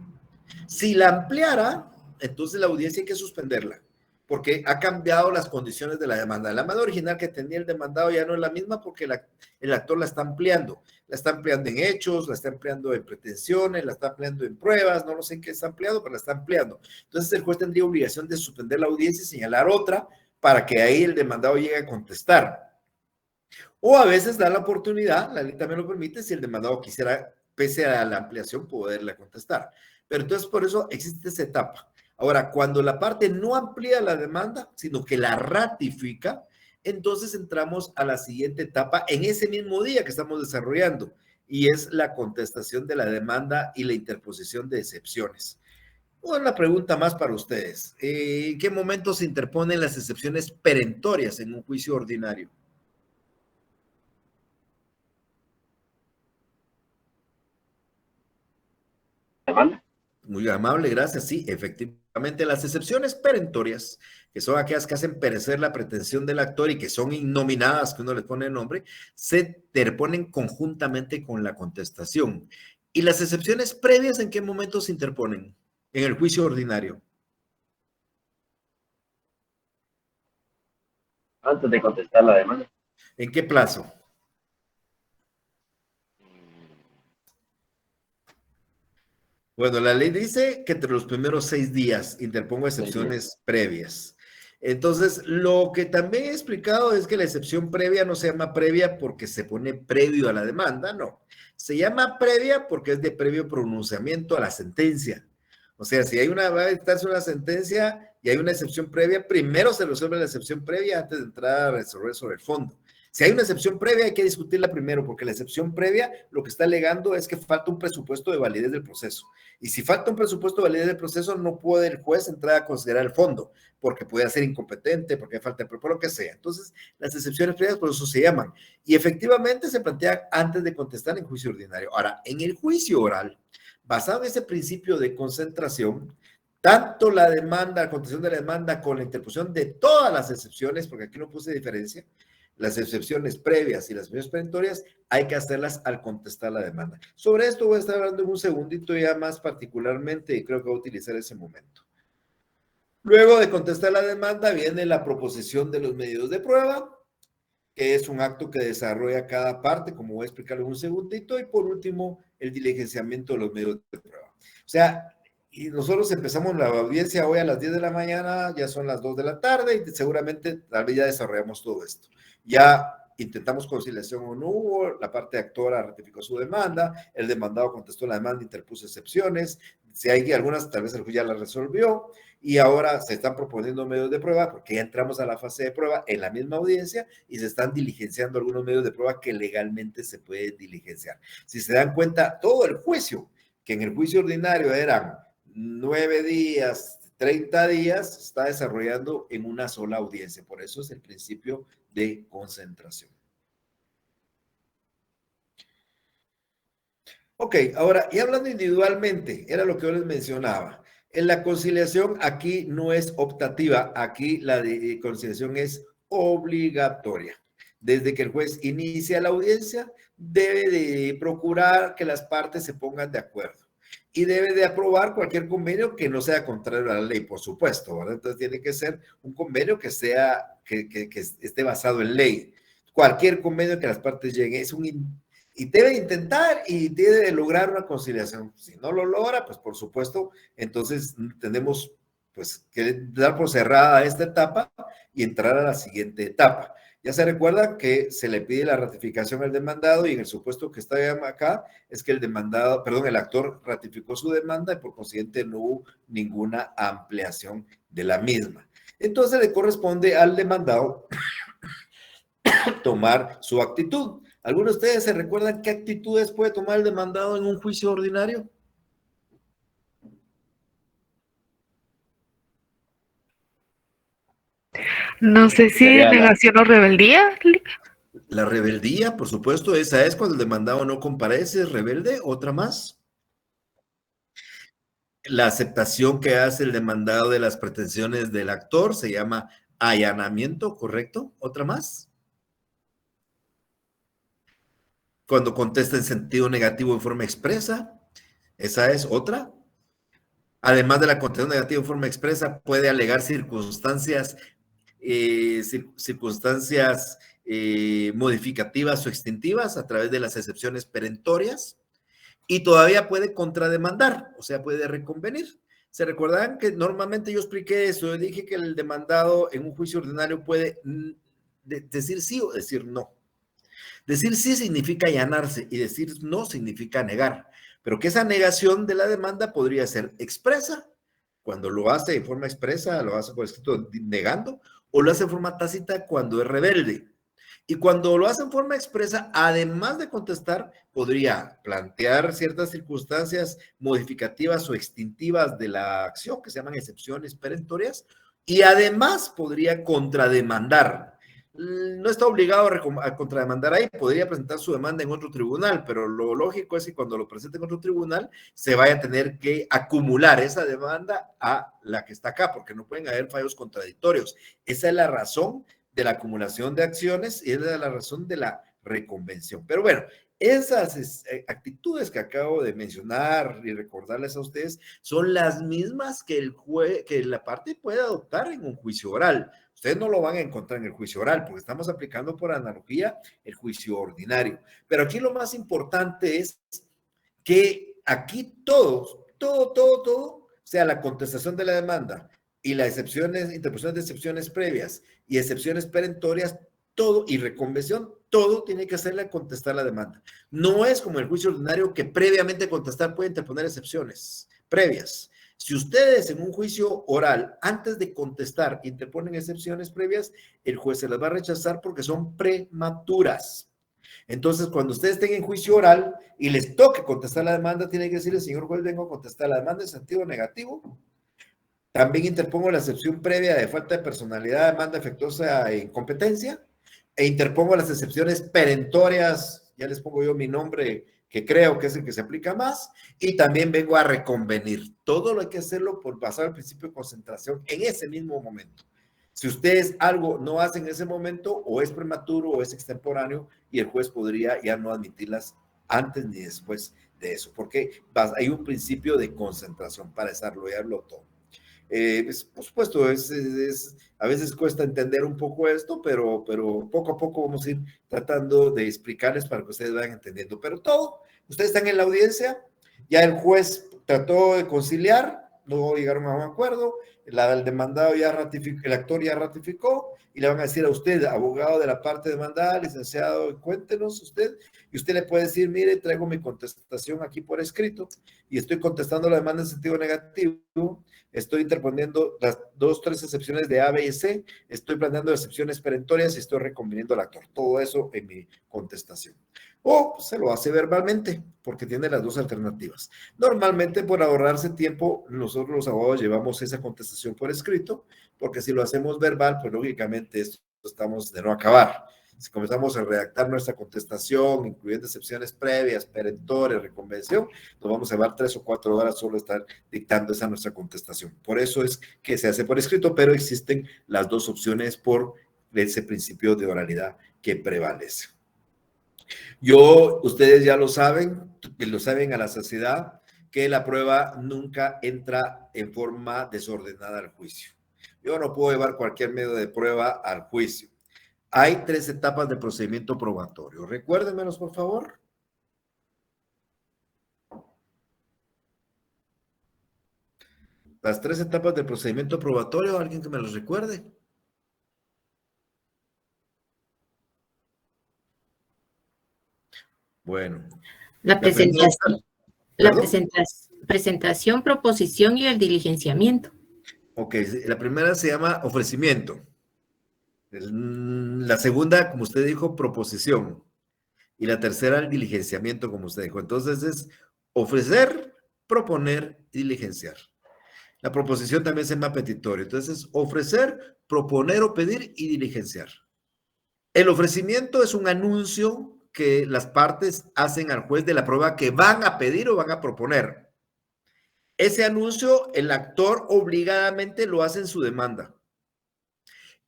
A: Si la ampliara, entonces la audiencia hay que suspenderla, porque ha cambiado las condiciones de la demanda. La demanda original que tenía el demandado ya no es la misma porque el actor la está ampliando. La está ampliando en hechos, la está ampliando en pretensiones, la está ampliando en pruebas, no lo sé en qué está ampliando, pero la está ampliando. Entonces el juez tendría obligación de suspender la audiencia y señalar otra para que ahí el demandado llegue a contestar. O a veces da la oportunidad, la ley también lo permite, si el demandado quisiera, pese a la ampliación, poderla contestar. Pero entonces por eso existe esa etapa. Ahora, cuando la parte no amplía la demanda, sino que la ratifica, entonces entramos a la siguiente etapa en ese mismo día que estamos desarrollando, y es la contestación de la demanda y la interposición de excepciones. Una pregunta más para ustedes. ¿En qué momento se interponen las excepciones perentorias en un juicio ordinario?
B: Demanda.
A: Muy amable, gracias. Sí, efectivamente, las excepciones perentorias, que son aquellas que hacen perecer la pretensión del actor y que son innominadas, que uno les pone el nombre, se interponen conjuntamente con la contestación. ¿Y las excepciones previas en qué momento se interponen? En el juicio ordinario.
B: Antes de contestar la demanda.
A: ¿En qué plazo? Bueno, la ley dice que entre los primeros 6 días, interpongo
B: 6 días.
A: excepciones previas. Entonces, lo que también he explicado es que la excepción previa no se llama previa porque se pone previo a la demanda, no. Se llama previa porque es de previo pronunciamiento a la sentencia. O sea, si hay va a dictarse una sentencia y hay una excepción previa, primero se resuelve la excepción previa antes de entrar a resolver sobre el fondo. Si hay una excepción previa, hay que discutirla primero, porque la excepción previa lo que está alegando es que falta un presupuesto de validez del proceso. Y si falta un presupuesto de validez del proceso, no puede el juez entrar a considerar el fondo, porque puede ser incompetente, porque falta, por lo que sea. Entonces, las excepciones previas por eso se llaman. Y efectivamente se plantea antes de contestar en juicio ordinario. Ahora, en el juicio oral, basado en ese principio de concentración, tanto la demanda, la contestación de la demanda con la interposición de todas las excepciones, porque aquí no puse diferencia, las excepciones previas y las excepciones perentorias hay que hacerlas al contestar la demanda. Sobre esto voy a estar hablando en un segundito ya más particularmente y creo que voy a utilizar ese momento. Luego de contestar la demanda viene la proposición de los medios de prueba, que es un acto que desarrolla cada parte, como voy a explicar en un segundito, y por último, el diligenciamiento de los medios de prueba. O sea, y nosotros empezamos la audiencia hoy a las 10 de la mañana, ya son las 2 de la tarde, y seguramente tal vez ya desarrollamos todo esto. Ya intentamos conciliación o no hubo, la parte actora ratificó su demanda, el demandado contestó la demanda, interpuso excepciones, si hay algunas, tal vez el juez ya las resolvió, y ahora se están proponiendo medios de prueba porque ya entramos a la fase de prueba en la misma audiencia y se están diligenciando algunos medios de prueba que legalmente se pueden diligenciar. Si se dan cuenta, todo el juicio, que en el juicio ordinario eran 9 días, 30 días, se está desarrollando en una sola audiencia. Por eso es el principio de concentración. Ok, ahora, y hablando individualmente, era lo que yo les mencionaba. En la conciliación aquí no es optativa, aquí la conciliación es obligatoria. Desde que el juez inicia la audiencia, debe de procurar que las partes se pongan de acuerdo y debe de aprobar cualquier convenio que no sea contrario a la ley, por supuesto, ¿verdad? Entonces tiene que ser un convenio que esté basado en ley. Cualquier convenio que las partes lleguen es y debe intentar y debe lograr una conciliación. Si no lo logra, pues por supuesto, entonces tenemos pues que dar por cerrada esta etapa y entrar a la siguiente etapa. Ya se recuerda que se le pide la ratificación al demandado y en el supuesto que está acá es que el demandado, perdón, el actor ratificó su demanda y por consiguiente no hubo ninguna ampliación de la misma. Entonces le corresponde al demandado tomar su actitud. ¿Algunos de ustedes se recuerdan qué actitudes puede tomar el demandado en un juicio ordinario?
C: No sé si negación o rebeldía.
A: La rebeldía, por supuesto, esa es cuando el demandado no comparece, es rebelde. ¿Otra más? La aceptación que hace el demandado de las pretensiones del actor se llama allanamiento, ¿correcto? ¿Otra más? Cuando contesta en sentido negativo en forma expresa, esa es otra. Además de la contestación negativa en forma expresa, puede alegar circunstancias modificativas o extintivas a través de las excepciones perentorias y todavía puede contrademandar, o sea, puede reconvenir. ¿Se recordarán que normalmente yo expliqué eso? Yo dije que el demandado en un juicio ordinario puede decir sí o decir no. Decir sí significa allanarse y decir no significa negar, pero que esa negación de la demanda podría ser expresa, cuando lo hace de forma expresa, lo hace por escrito negando, o lo hace de forma tácita cuando es rebelde. Y cuando lo hace en forma expresa, además de contestar, podría plantear ciertas circunstancias modificativas o extintivas de la acción, que se llaman excepciones perentorias, y además podría contrademandar. No está obligado a contrademandar ahí, podría presentar su demanda en otro tribunal, pero lo lógico es que cuando lo presente en otro tribunal se vaya a tener que acumular esa demanda a la que está acá, porque no pueden haber fallos contradictorios. Esa es la razón de la acumulación de acciones y esa es la razón de la reconvención. Pero bueno, esas actitudes que acabo de mencionar y recordarles a ustedes son las mismas que la parte puede adoptar en un juicio oral. Ustedes no lo van a encontrar en el juicio oral porque estamos aplicando por analogía el juicio ordinario. Pero aquí lo más importante es que aquí todos todo, o sea, la contestación de la demanda y las excepciones, interposiciones de excepciones previas y excepciones perentorias, todo y reconvención, todo tiene que hacerle contestar la demanda. No es como el juicio ordinario que previamente contestar puede interponer excepciones previas. Si ustedes en un juicio oral, antes de contestar, interponen excepciones previas, el juez se las va a rechazar porque son prematuras. Entonces, cuando ustedes estén en juicio oral y les toque contestar la demanda, tienen que decirle, señor juez, vengo a contestar la demanda en sentido negativo. También interpongo la excepción previa de falta de personalidad, demanda efectuosa e incompetencia, e interpongo las excepciones perentorias, ya les pongo yo mi nombre, que creo que es el que se aplica más, y también vengo a reconvenir. Todo lo hay que hacerlo por basado en el principio de concentración en ese mismo momento. Si ustedes algo no hacen en ese momento, o es prematuro o es extemporáneo, y el juez podría ya no admitirlas antes ni después de eso, porque hay un principio de concentración para desarrollarlo todo. Por supuesto, a veces cuesta entender un poco esto, pero poco a poco vamos a ir tratando de explicarles para que ustedes vayan entendiendo. Pero todo, ustedes están en la audiencia, ya el juez trató de conciliar, no llegaron a un acuerdo, el demandado ya ratificó, el actor ya ratificó, y le van a decir a usted, abogado de la parte demandada, licenciado, cuéntenos usted, y usted le puede decir, mire, traigo mi contestación aquí por escrito, y estoy contestando la demanda en sentido negativo, estoy interponiendo las 2, 3 excepciones de A, B y C, estoy planteando excepciones perentorias y estoy reconviniendo al actor. Todo eso en mi contestación. O se lo hace verbalmente, porque tiene las dos alternativas. Normalmente, por ahorrarse tiempo, nosotros los abogados llevamos esa contestación por escrito, porque si lo hacemos verbal, pues lógicamente esto estamos de no acabar. Si comenzamos a redactar nuestra contestación, incluyendo excepciones previas, perentorias, reconvención, nos vamos a llevar 3 o 4 horas solo estar dictando esa nuestra contestación. Por eso es que se hace por escrito, pero existen las dos opciones por ese principio de oralidad que prevalece. Ustedes ya lo saben a la saciedad, que la prueba nunca entra en forma desordenada al juicio. Yo no puedo llevar cualquier medio de prueba al juicio. Hay 3 etapas de procedimiento probatorio. Recuérdenmelos, por favor. Las 3 etapas del procedimiento probatorio, ¿alguien que me los recuerde? Bueno.
D: La presentación, proposición y el diligenciamiento.
A: Ok, la primera se llama ofrecimiento. La segunda, como usted dijo, proposición. Y la tercera, el diligenciamiento, como usted dijo. Entonces es ofrecer, proponer y diligenciar. La proposición también se llama petitorio. Entonces es ofrecer, proponer o pedir y diligenciar. El ofrecimiento es un anuncio que las partes hacen al juez de la prueba que van a pedir o van a proponer. Ese anuncio, el actor obligadamente lo hace en su demanda.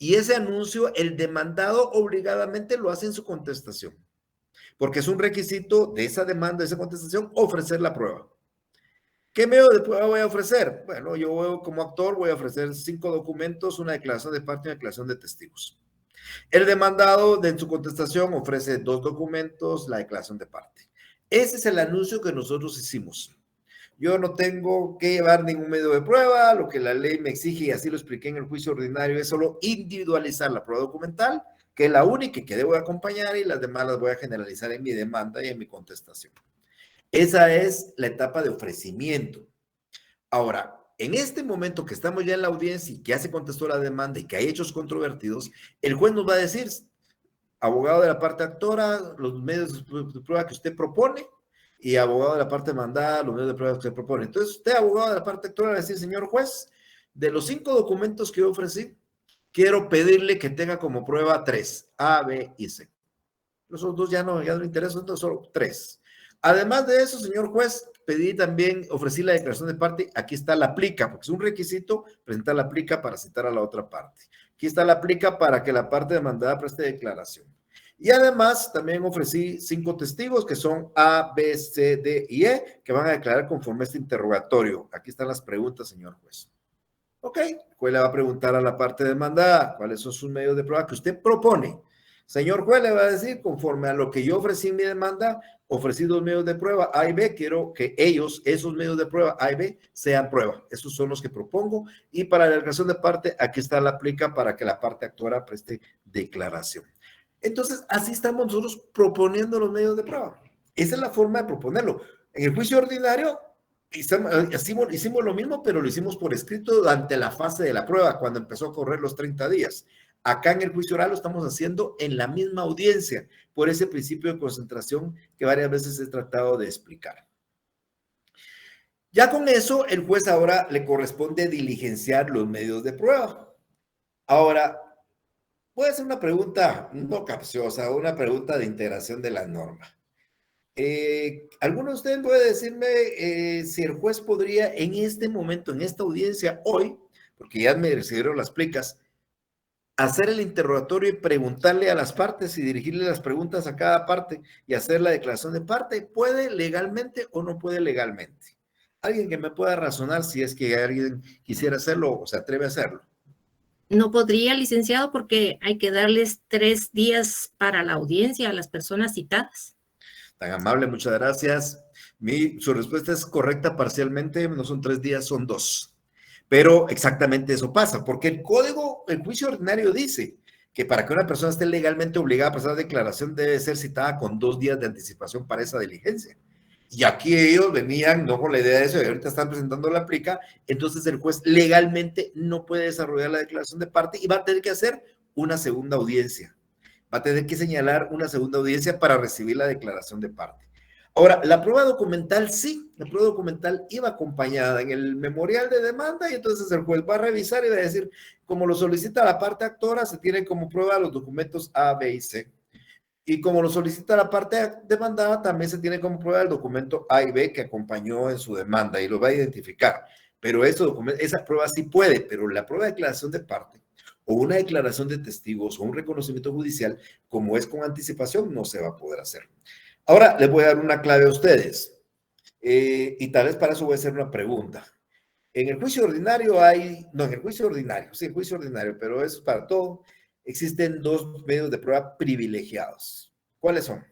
A: Y ese anuncio, el demandado obligadamente lo hace en su contestación. Porque es un requisito de esa demanda, de esa contestación, ofrecer la prueba. ¿Qué medio de prueba voy a ofrecer? Bueno, yo como actor voy a ofrecer 5 documentos, una declaración de parte y una declaración de testigos. El demandado en su contestación ofrece 2 documentos, la declaración de parte. Ese es el anuncio que nosotros hicimos. Yo no tengo que llevar ningún medio de prueba, lo que la ley me exige, y así lo expliqué en el juicio ordinario, es solo individualizar la prueba documental, que es la única que debo acompañar, y las demás las voy a generalizar en mi demanda y en mi contestación. Esa es la etapa de ofrecimiento. Ahora, en este momento que estamos ya en la audiencia y que ya se contestó la demanda y que hay hechos controvertidos, el juez nos va a decir, abogado de la parte actora, los medios de prueba que usted propone, y abogado de la parte demandada, los medios de prueba que usted propone. Entonces, usted, abogado de la parte actora, va a decir, señor juez, de los 5 documentos que yo ofrecí, quiero pedirle que tenga como prueba 3, A, B y C. Los otros 2 ya no interesan, entonces solo 3. Además de eso, señor juez, pedí también, ofrecí la declaración de parte, aquí está la plica, porque es un requisito presentar la plica para citar a la otra parte. Aquí está la plica para que la parte demandada preste declaración. Y además también ofrecí 5 testigos que son A, B, C, D y E, que van a declarar conforme a este interrogatorio. Aquí están las preguntas, señor juez. Ok, el juez le va a preguntar a la parte demandada cuáles son sus medios de prueba que usted propone. Señor juez, le va a decir, conforme a lo que yo ofrecí en mi demanda, ofrecí 2 medios de prueba A y B, quiero que esos medios de prueba A y B, sean prueba. Esos son los que propongo. Y para la declaración de parte, aquí está la plica para que la parte actuara preste declaración. Entonces, así estamos nosotros proponiendo los medios de prueba. Esa es la forma de proponerlo. En el juicio ordinario, hicimos lo mismo, pero lo hicimos por escrito durante la fase de la prueba, cuando empezó a correr los 30 días. Acá en el juicio oral lo estamos haciendo en la misma audiencia, por ese principio de concentración que varias veces he tratado de explicar. Ya con eso, el juez ahora le corresponde diligenciar los medios de prueba. Ahora, voy a hacer una pregunta no capciosa, una pregunta de integración de la norma. ¿Alguno de ustedes puede decirme si el juez podría en este momento, en esta audiencia, hoy, porque ya me recibieron las plicas, hacer el interrogatorio y preguntarle a las partes y dirigirle las preguntas a cada parte y hacer la declaración de parte? ¿Puede legalmente o no puede legalmente? Alguien que me pueda razonar si es que alguien quisiera hacerlo o se atreve a hacerlo.
D: No podría, licenciado, porque hay que darles 3 días para la audiencia a las personas citadas.
A: Tan amable, muchas gracias. Su respuesta es correcta parcialmente, no son 3 días, son 2. Pero exactamente eso pasa, porque el juicio ordinario dice que para que una persona esté legalmente obligada a presentar declaración debe ser citada con 2 días de anticipación para esa diligencia. Y aquí ellos venían no con la idea de eso y ahorita están presentando la plica, entonces el juez legalmente no puede desarrollar la declaración de parte y va a tener que hacer una segunda audiencia. Va a tener que señalar una segunda audiencia para recibir la declaración de parte. Ahora, la prueba documental sí, la prueba documental iba acompañada en el memorial de demanda y entonces el juez va a revisar y va a decir, como lo solicita la parte actora, se tienen como prueba los documentos A, B y C. Y como lo solicita la parte demandada, también se tiene como prueba el documento A y B que acompañó en su demanda y lo va a identificar. Pero esa prueba sí puede, pero la prueba de declaración de parte o una declaración de testigos o un reconocimiento judicial, como es con anticipación, no se va a poder hacer. Ahora les voy a dar una clave a ustedes y tal vez para eso voy a hacer una pregunta. En el juicio ordinario el juicio ordinario, pero eso es para todo, existen 2 medios de prueba privilegiados. ¿Cuáles son?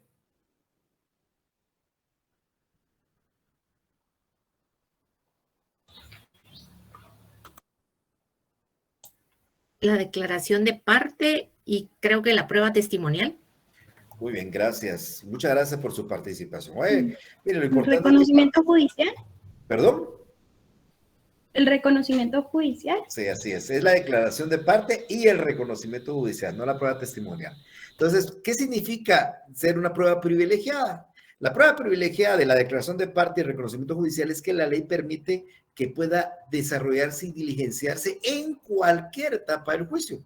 D: La declaración de parte y creo que la prueba testimonial.
A: Muy bien, gracias. Muchas gracias por su participación. Oye, mire, lo importante
E: ¿Reconocimiento judicial?
A: ¿Perdón?
E: ¿El reconocimiento judicial?
A: Sí, así es. Es la declaración de parte y el reconocimiento judicial, no la prueba testimonial. Entonces, ¿qué significa ser una prueba privilegiada? La prueba privilegiada de la declaración de parte y el reconocimiento judicial es que la ley permite que pueda desarrollarse y diligenciarse en cualquier etapa del juicio.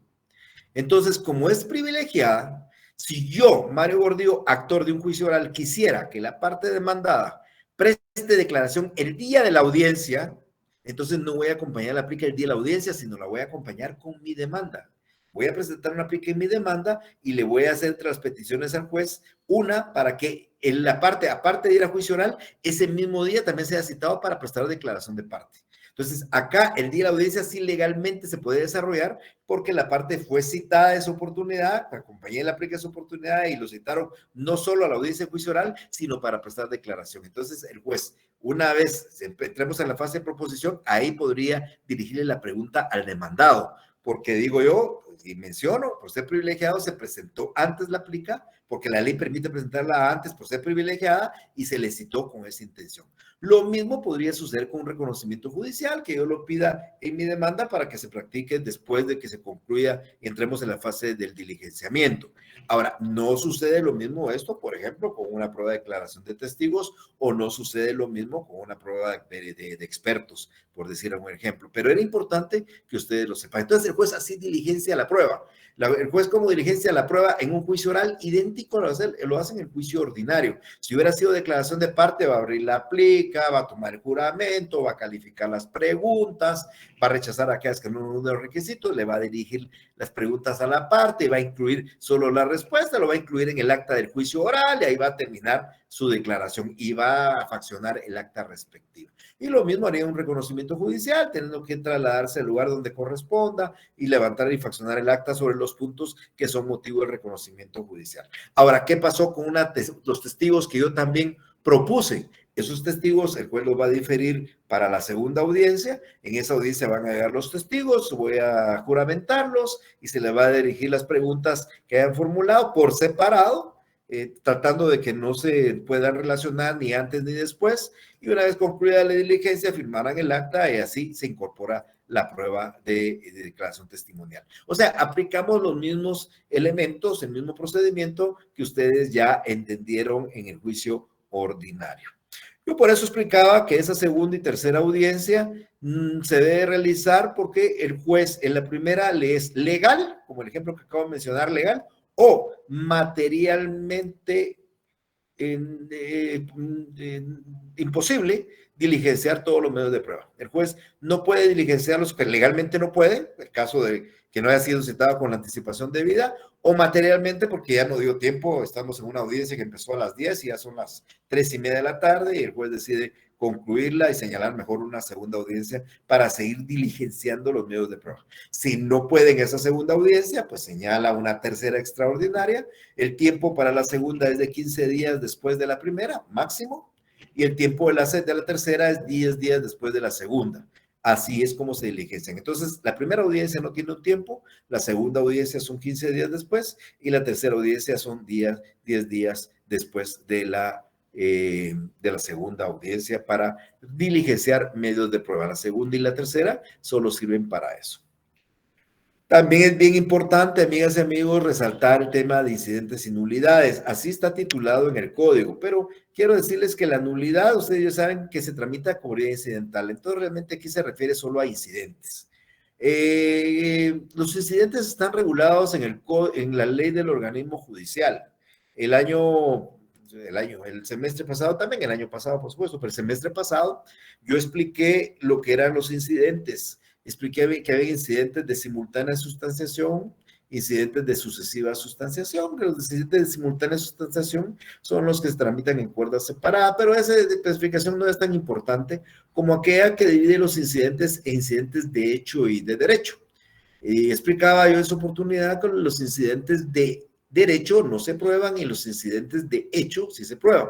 A: Entonces, como es privilegiada, si yo, Mario Gordillo, actor de un juicio oral, quisiera que la parte demandada preste declaración el día de la audiencia, entonces no voy a acompañar la plica el día de la audiencia, sino la voy a acompañar con mi demanda. Voy a presentar una plica en mi demanda y le voy a hacer tras peticiones al juez, una para que en la parte, aparte de ir a juicio oral, ese mismo día también sea citado para prestar declaración de parte. Entonces, acá el día de la audiencia sí legalmente se puede desarrollar porque la parte fue citada de su oportunidad, acompañé la plica de su oportunidad y lo citaron no solo a la audiencia de juicio oral, sino para prestar declaración. Entonces, el juez, una vez entremos en la fase de proposición, ahí podría dirigirle la pregunta al demandado, porque digo yo, y menciono, por ser privilegiado se presentó antes la plica, porque la ley permite presentarla antes por ser privilegiada y se le citó con esa intención. Lo mismo podría suceder con un reconocimiento judicial, que yo lo pida en mi demanda para que se practique después de que se concluya y entremos en la fase del diligenciamiento. Ahora, no sucede lo mismo esto, por ejemplo, con una prueba de declaración de testigos o no sucede lo mismo con una prueba de expertos, por decir algún ejemplo. Pero era importante que ustedes lo sepan. Entonces, el juez así diligencia la prueba. El juez como diligencia la prueba en un juicio oral idéntico lo hace en el juicio ordinario. Si hubiera sido declaración de parte, va a abrir la plica, va a tomar el juramento, va a calificar las preguntas, va a rechazar aquellas que no unen los requisitos, le va a dirigir las preguntas a la parte, va a incluir solo la respuesta, lo va a incluir en el acta del juicio oral y ahí va a terminar su declaración y va a faccionar el acta respectiva. Y lo mismo haría un reconocimiento judicial, teniendo que trasladarse al lugar donde corresponda y levantar y faccionar relacionar el acta sobre los puntos que son motivo de reconocimiento judicial. Ahora, ¿qué pasó con los testigos que yo también propuse? Esos testigos, el juez los va a diferir para la segunda audiencia. En esa audiencia van a llegar los testigos, voy a juramentarlos y se les va a dirigir las preguntas que hayan formulado por separado, tratando de que no se puedan relacionar ni antes ni después. Y una vez concluida la diligencia, firmarán el acta y así se incorpora la prueba de declaración testimonial. O sea, aplicamos los mismos elementos, el mismo procedimiento que ustedes ya entendieron en el juicio ordinario. Yo por eso explicaba que esa segunda y tercera audiencia se debe realizar porque el juez en la primera le es legal, como el ejemplo que acabo de mencionar, legal, o materialmente imposible diligenciar todos los medios de prueba. El juez no puede diligenciar los que legalmente no puede, el caso de que no haya sido citado con la anticipación debida, o materialmente porque ya no dio tiempo, estamos en una audiencia que empezó a las 10 y ya son las 3:30 de la tarde y el juez decide concluirla y señalar mejor una segunda audiencia para seguir diligenciando los medios de prueba. Si no puede en esa segunda audiencia, pues señala una tercera extraordinaria. El tiempo para la segunda es de 15 días después de la primera, máximo, y el tiempo de la tercera es 10 días después de la segunda. Así es como se diligencian. Entonces, la primera audiencia no tiene un tiempo, la segunda audiencia son 15 días después y la tercera audiencia son 10 días después de la segunda audiencia para diligenciar medios de prueba. La segunda y la tercera solo sirven para eso. También es bien importante, amigas y amigos, resaltar el tema de incidentes y nulidades. Así está titulado en el código, pero quiero decirles que la nulidad, ustedes ya saben que se tramita como vía incidental. Entonces, realmente aquí se refiere solo a incidentes. Los incidentes están regulados en la ley del organismo judicial. El semestre pasado también, el año pasado, por supuesto, pero el semestre pasado yo expliqué lo que eran los incidentes. Expliqué que había incidentes de simultánea sustanciación, incidentes de sucesiva sustanciación. Los incidentes de simultánea sustanciación son los que se tramitan en cuerda separada, pero esa especificación no es tan importante como aquella que divide los incidentes en incidentes de hecho y de derecho. Y explicaba yo en su oportunidad que los incidentes de derecho no se prueban y los incidentes de hecho sí se prueban.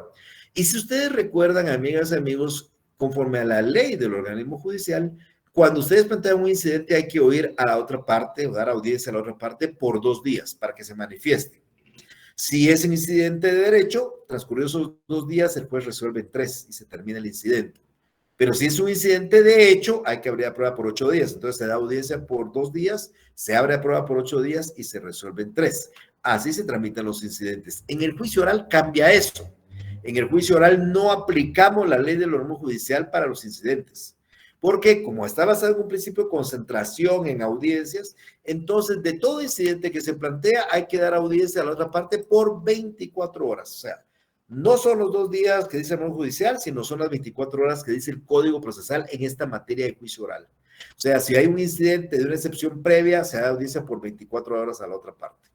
A: Y si ustedes recuerdan, amigas y amigos, conforme a la ley del organismo judicial, cuando ustedes plantean un incidente hay que oír a la otra parte o dar audiencia a la otra parte por 2 días para que se manifieste. Si es un incidente de derecho, transcurridos esos 2 días, el juez resuelve en 3 y se termina el incidente. Pero si es un incidente de hecho, hay que abrir a prueba por 8 días. Entonces se da audiencia por 2 días, se abre a prueba por 8 días y se resuelve en 3. Así se tramitan los incidentes. En el juicio oral cambia eso. En el juicio oral no aplicamos la ley del organismo judicial para los incidentes. Porque como está basado en un principio de concentración en audiencias, entonces de todo incidente que se plantea hay que dar audiencia a la otra parte por 24 horas. O sea, no son los 2 días que dice el orden judicial, sino son las 24 horas que dice el Código Procesal en esta materia de juicio oral. O sea, si hay un incidente de una excepción previa, se da audiencia por 24 horas a la otra parte.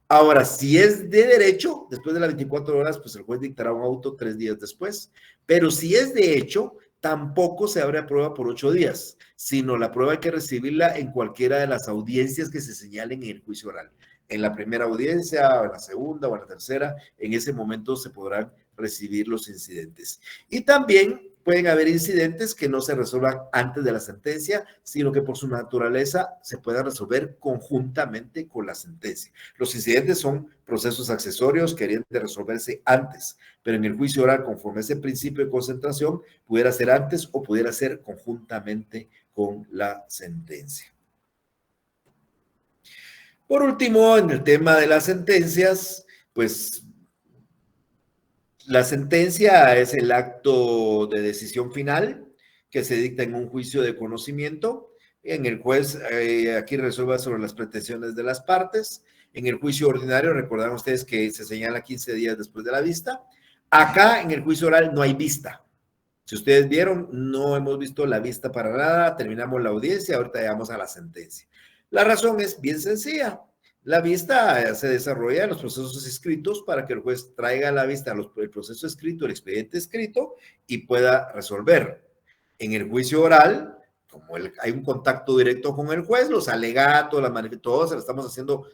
A: Ahora, si es de derecho, después de las 24 horas, pues el juez dictará un auto 3 días después. Pero si es de hecho, tampoco se abre a prueba por 8 días, sino la prueba hay que recibirla en cualquiera de las audiencias que se señalen en el juicio oral. En la primera audiencia, o en la segunda, o en la tercera, en ese momento se podrán recibir los incidentes. Y también pueden haber incidentes que no se resuelvan antes de la sentencia, sino que por su naturaleza se puedan resolver conjuntamente con la sentencia. Los incidentes son procesos accesorios que deberían de resolverse antes, pero en el juicio oral, conforme a ese principio de concentración, pudiera ser antes o pudiera ser conjuntamente con la sentencia. Por último, en el tema de las sentencias, pues la sentencia es el acto de decisión final que se dicta en un juicio de conocimiento. En el juez aquí resuelve sobre las pretensiones de las partes. En el juicio ordinario, recordarán ustedes que se señala 15 días después de la vista. Acá en el juicio oral no hay vista. Si ustedes vieron, no hemos visto la vista para nada. Terminamos la audiencia, ahorita llegamos a la sentencia. La razón es bien sencilla. La vista se desarrolla en los procesos escritos para que el juez traiga a la vista el proceso escrito, el expediente escrito y pueda resolver. En el juicio oral, como hay un contacto directo con el juez, los alegatos, las manifestaciones, todo se lo estamos haciendo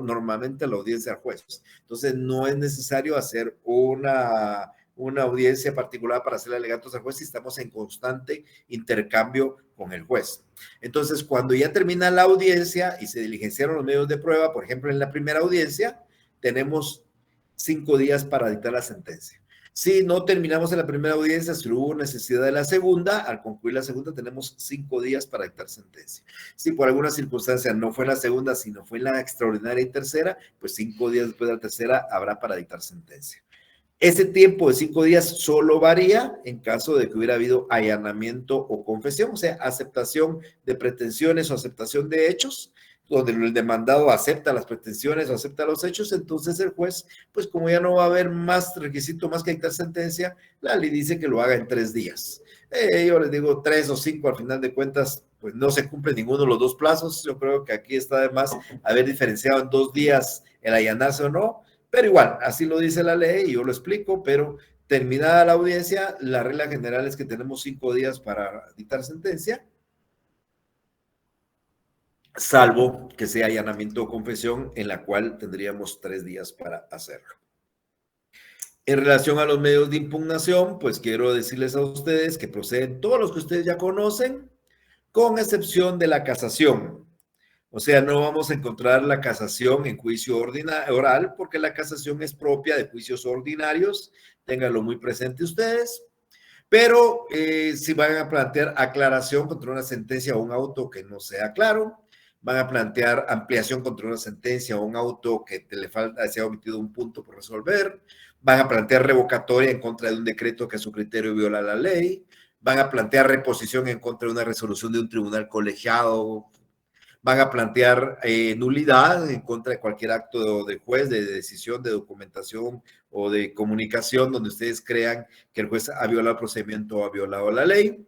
A: normalmente a la audiencia al juez. Entonces, no es necesario hacer una audiencia particular para hacer alegatos al juez si estamos en constante intercambio con el juez. Entonces, cuando ya termina la audiencia y se diligenciaron los medios de prueba, por ejemplo, en la primera audiencia, tenemos 5 días para dictar la sentencia. Si no terminamos en la primera audiencia, si hubo necesidad de la segunda, al concluir la segunda tenemos 5 días para dictar sentencia. Si por alguna circunstancia no fue la segunda, sino fue la extraordinaria y tercera, pues 5 días después de la tercera habrá para dictar sentencia. Ese tiempo de 5 días solo varía en caso de que hubiera habido allanamiento o confesión, o sea, aceptación de pretensiones o aceptación de hechos, donde el demandado acepta las pretensiones o acepta los hechos, entonces el juez, pues como ya no va a haber más requisito más que dictar sentencia, la ley dice que lo haga en 3 días. Yo les digo 3 o 5, al final de cuentas, pues no se cumple ninguno de los 2 plazos. Yo creo que aquí está de más haber diferenciado en 2 días el allanarse o no, pero igual, así lo dice la ley y yo lo explico, pero terminada la audiencia, la regla general es que tenemos 5 días para dictar sentencia, salvo que sea allanamiento o confesión, en la cual tendríamos 3 días para hacerlo. En relación a los medios de impugnación, pues quiero decirles a ustedes que proceden todos los que ustedes ya conocen, con excepción de la casación. O sea, no vamos a encontrar la casación en juicio oral, porque la casación es propia de juicios ordinarios, ténganlo muy presente ustedes. Pero si van a plantear aclaración contra una sentencia o un auto que no sea claro, van a plantear ampliación contra una sentencia o un auto que le falta, se ha omitido un punto por resolver, van a plantear revocatoria en contra de un decreto que a su criterio viola la ley, van a plantear reposición en contra de una resolución de un tribunal colegiado, van a plantear nulidad en contra de cualquier acto de juez, de decisión, de documentación o de comunicación donde ustedes crean que el juez ha violado el procedimiento o ha violado la ley.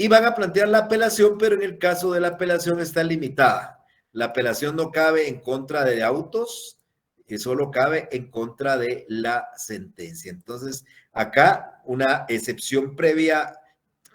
A: Y van a plantear la apelación, pero en el caso de la apelación está limitada. La apelación no cabe en contra de autos, que solo cabe en contra de la sentencia. Entonces, acá una excepción previa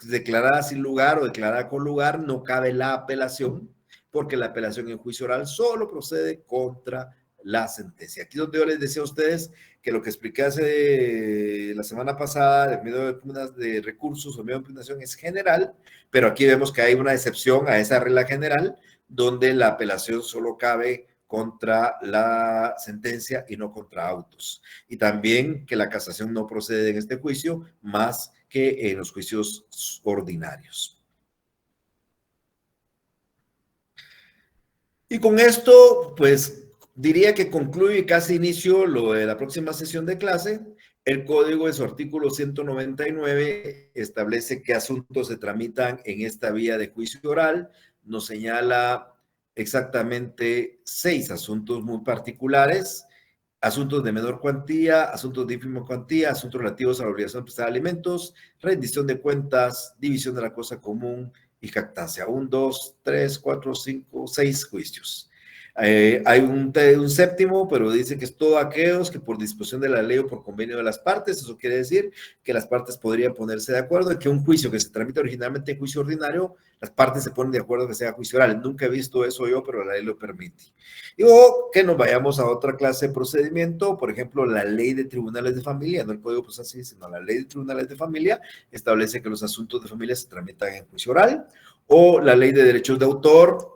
A: declarada sin lugar o declarada con lugar, no cabe la apelación, porque la apelación en juicio oral solo procede contra la sentencia. Aquí es donde yo les decía a ustedes que lo que expliqué hace la semana pasada del medio de recursos o medio de impugnación es general, pero aquí vemos que hay una excepción a esa regla general donde la apelación solo cabe contra la sentencia y no contra autos. Y también que la casación no procede en este juicio más que en los juicios ordinarios. Y con esto, pues, diría que concluye y casi inicio lo de la próxima sesión de clase. El código en su artículo 199 establece qué asuntos se tramitan en esta vía de juicio oral. Nos señala exactamente 6 asuntos muy particulares: asuntos de menor cuantía, asuntos de ínfima cuantía, asuntos relativos a la obligación de prestar alimentos, rendición de cuentas, división de la cosa común y jactancia. 1, 2, 3, 4, 5, 6 juicios. Hay un séptimo, pero dice que es todo aquellos que por disposición de la ley o por convenio de las partes. Eso quiere decir que las partes podrían ponerse de acuerdo en que un juicio que se tramita originalmente en juicio ordinario, las partes se ponen de acuerdo que sea juicio oral. Nunca he visto eso yo, pero la ley lo permite. Y o que nos vayamos a otra clase de procedimiento, por ejemplo, la ley de tribunales de familia, no el código pues así, sino la ley de tribunales de familia establece que los asuntos de familia se tramitan en juicio oral, o la ley de derechos de autor.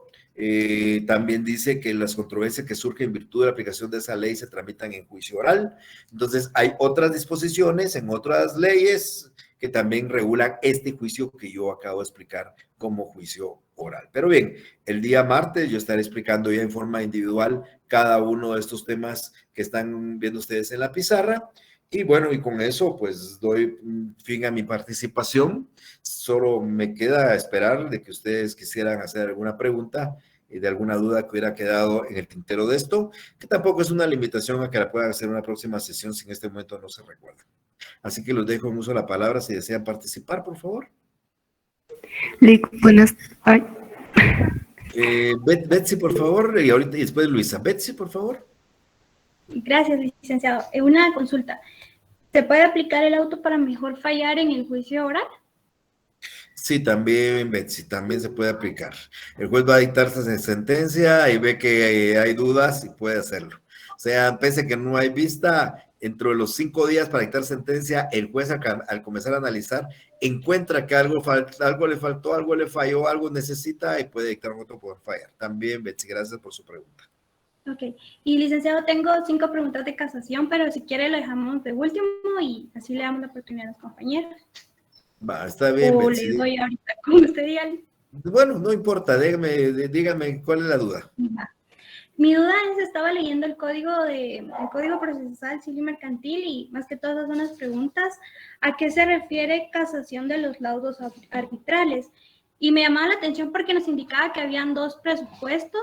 A: También dice que las controversias que surgen en virtud de la aplicación de esa ley se tramitan en juicio oral. Entonces, hay otras disposiciones en otras leyes que también regulan este juicio que yo acabo de explicar como juicio oral. Pero bien, el día martes yo estaré explicando ya en forma individual cada uno de estos temas que están viendo ustedes en la pizarra. Y bueno, y con eso pues doy fin a mi participación. Solo me queda esperar de que ustedes quisieran hacer alguna pregunta y de alguna duda que hubiera quedado en el tintero de esto, que tampoco es una limitación a que la puedan hacer en una próxima sesión si en este momento no se recuerda. Así que los dejo en uso de la palabra si desean participar, por favor.
C: Buenas. Ay.
A: Betsy, por favor, y ahorita y después Luisa. Betsy, por favor.
E: Gracias, licenciado. Una consulta. ¿Se puede aplicar el auto para mejor fallar en el juicio oral?
A: Sí, también, Betsy, también se puede aplicar. El juez va a dictar sentencia y ve que hay dudas y puede hacerlo. O sea, pese a que no hay vista, dentro de los 5 días para dictar sentencia, el juez al comenzar a analizar, encuentra que algo le faltó, algo le falló, algo necesita y puede dictar otro por fallar. También, Betsy, gracias por su pregunta.
E: Ok, y licenciado, tengo 5 preguntas de casación, pero si quiere lo dejamos de último y así le damos la oportunidad a los compañeros.
A: Va, está bien,
E: O
A: Betsy.
E: les doy ahorita, como usted diga.
A: Bueno, no importa, dígame cuál es la duda.
E: Mi duda es, estaba leyendo el Código Procesal Civil y Mercantil y más que todas son las preguntas, ¿a qué se refiere casación de los laudos arbitrales? Y me llamaba la atención porque nos indicaba que habían 2 presupuestos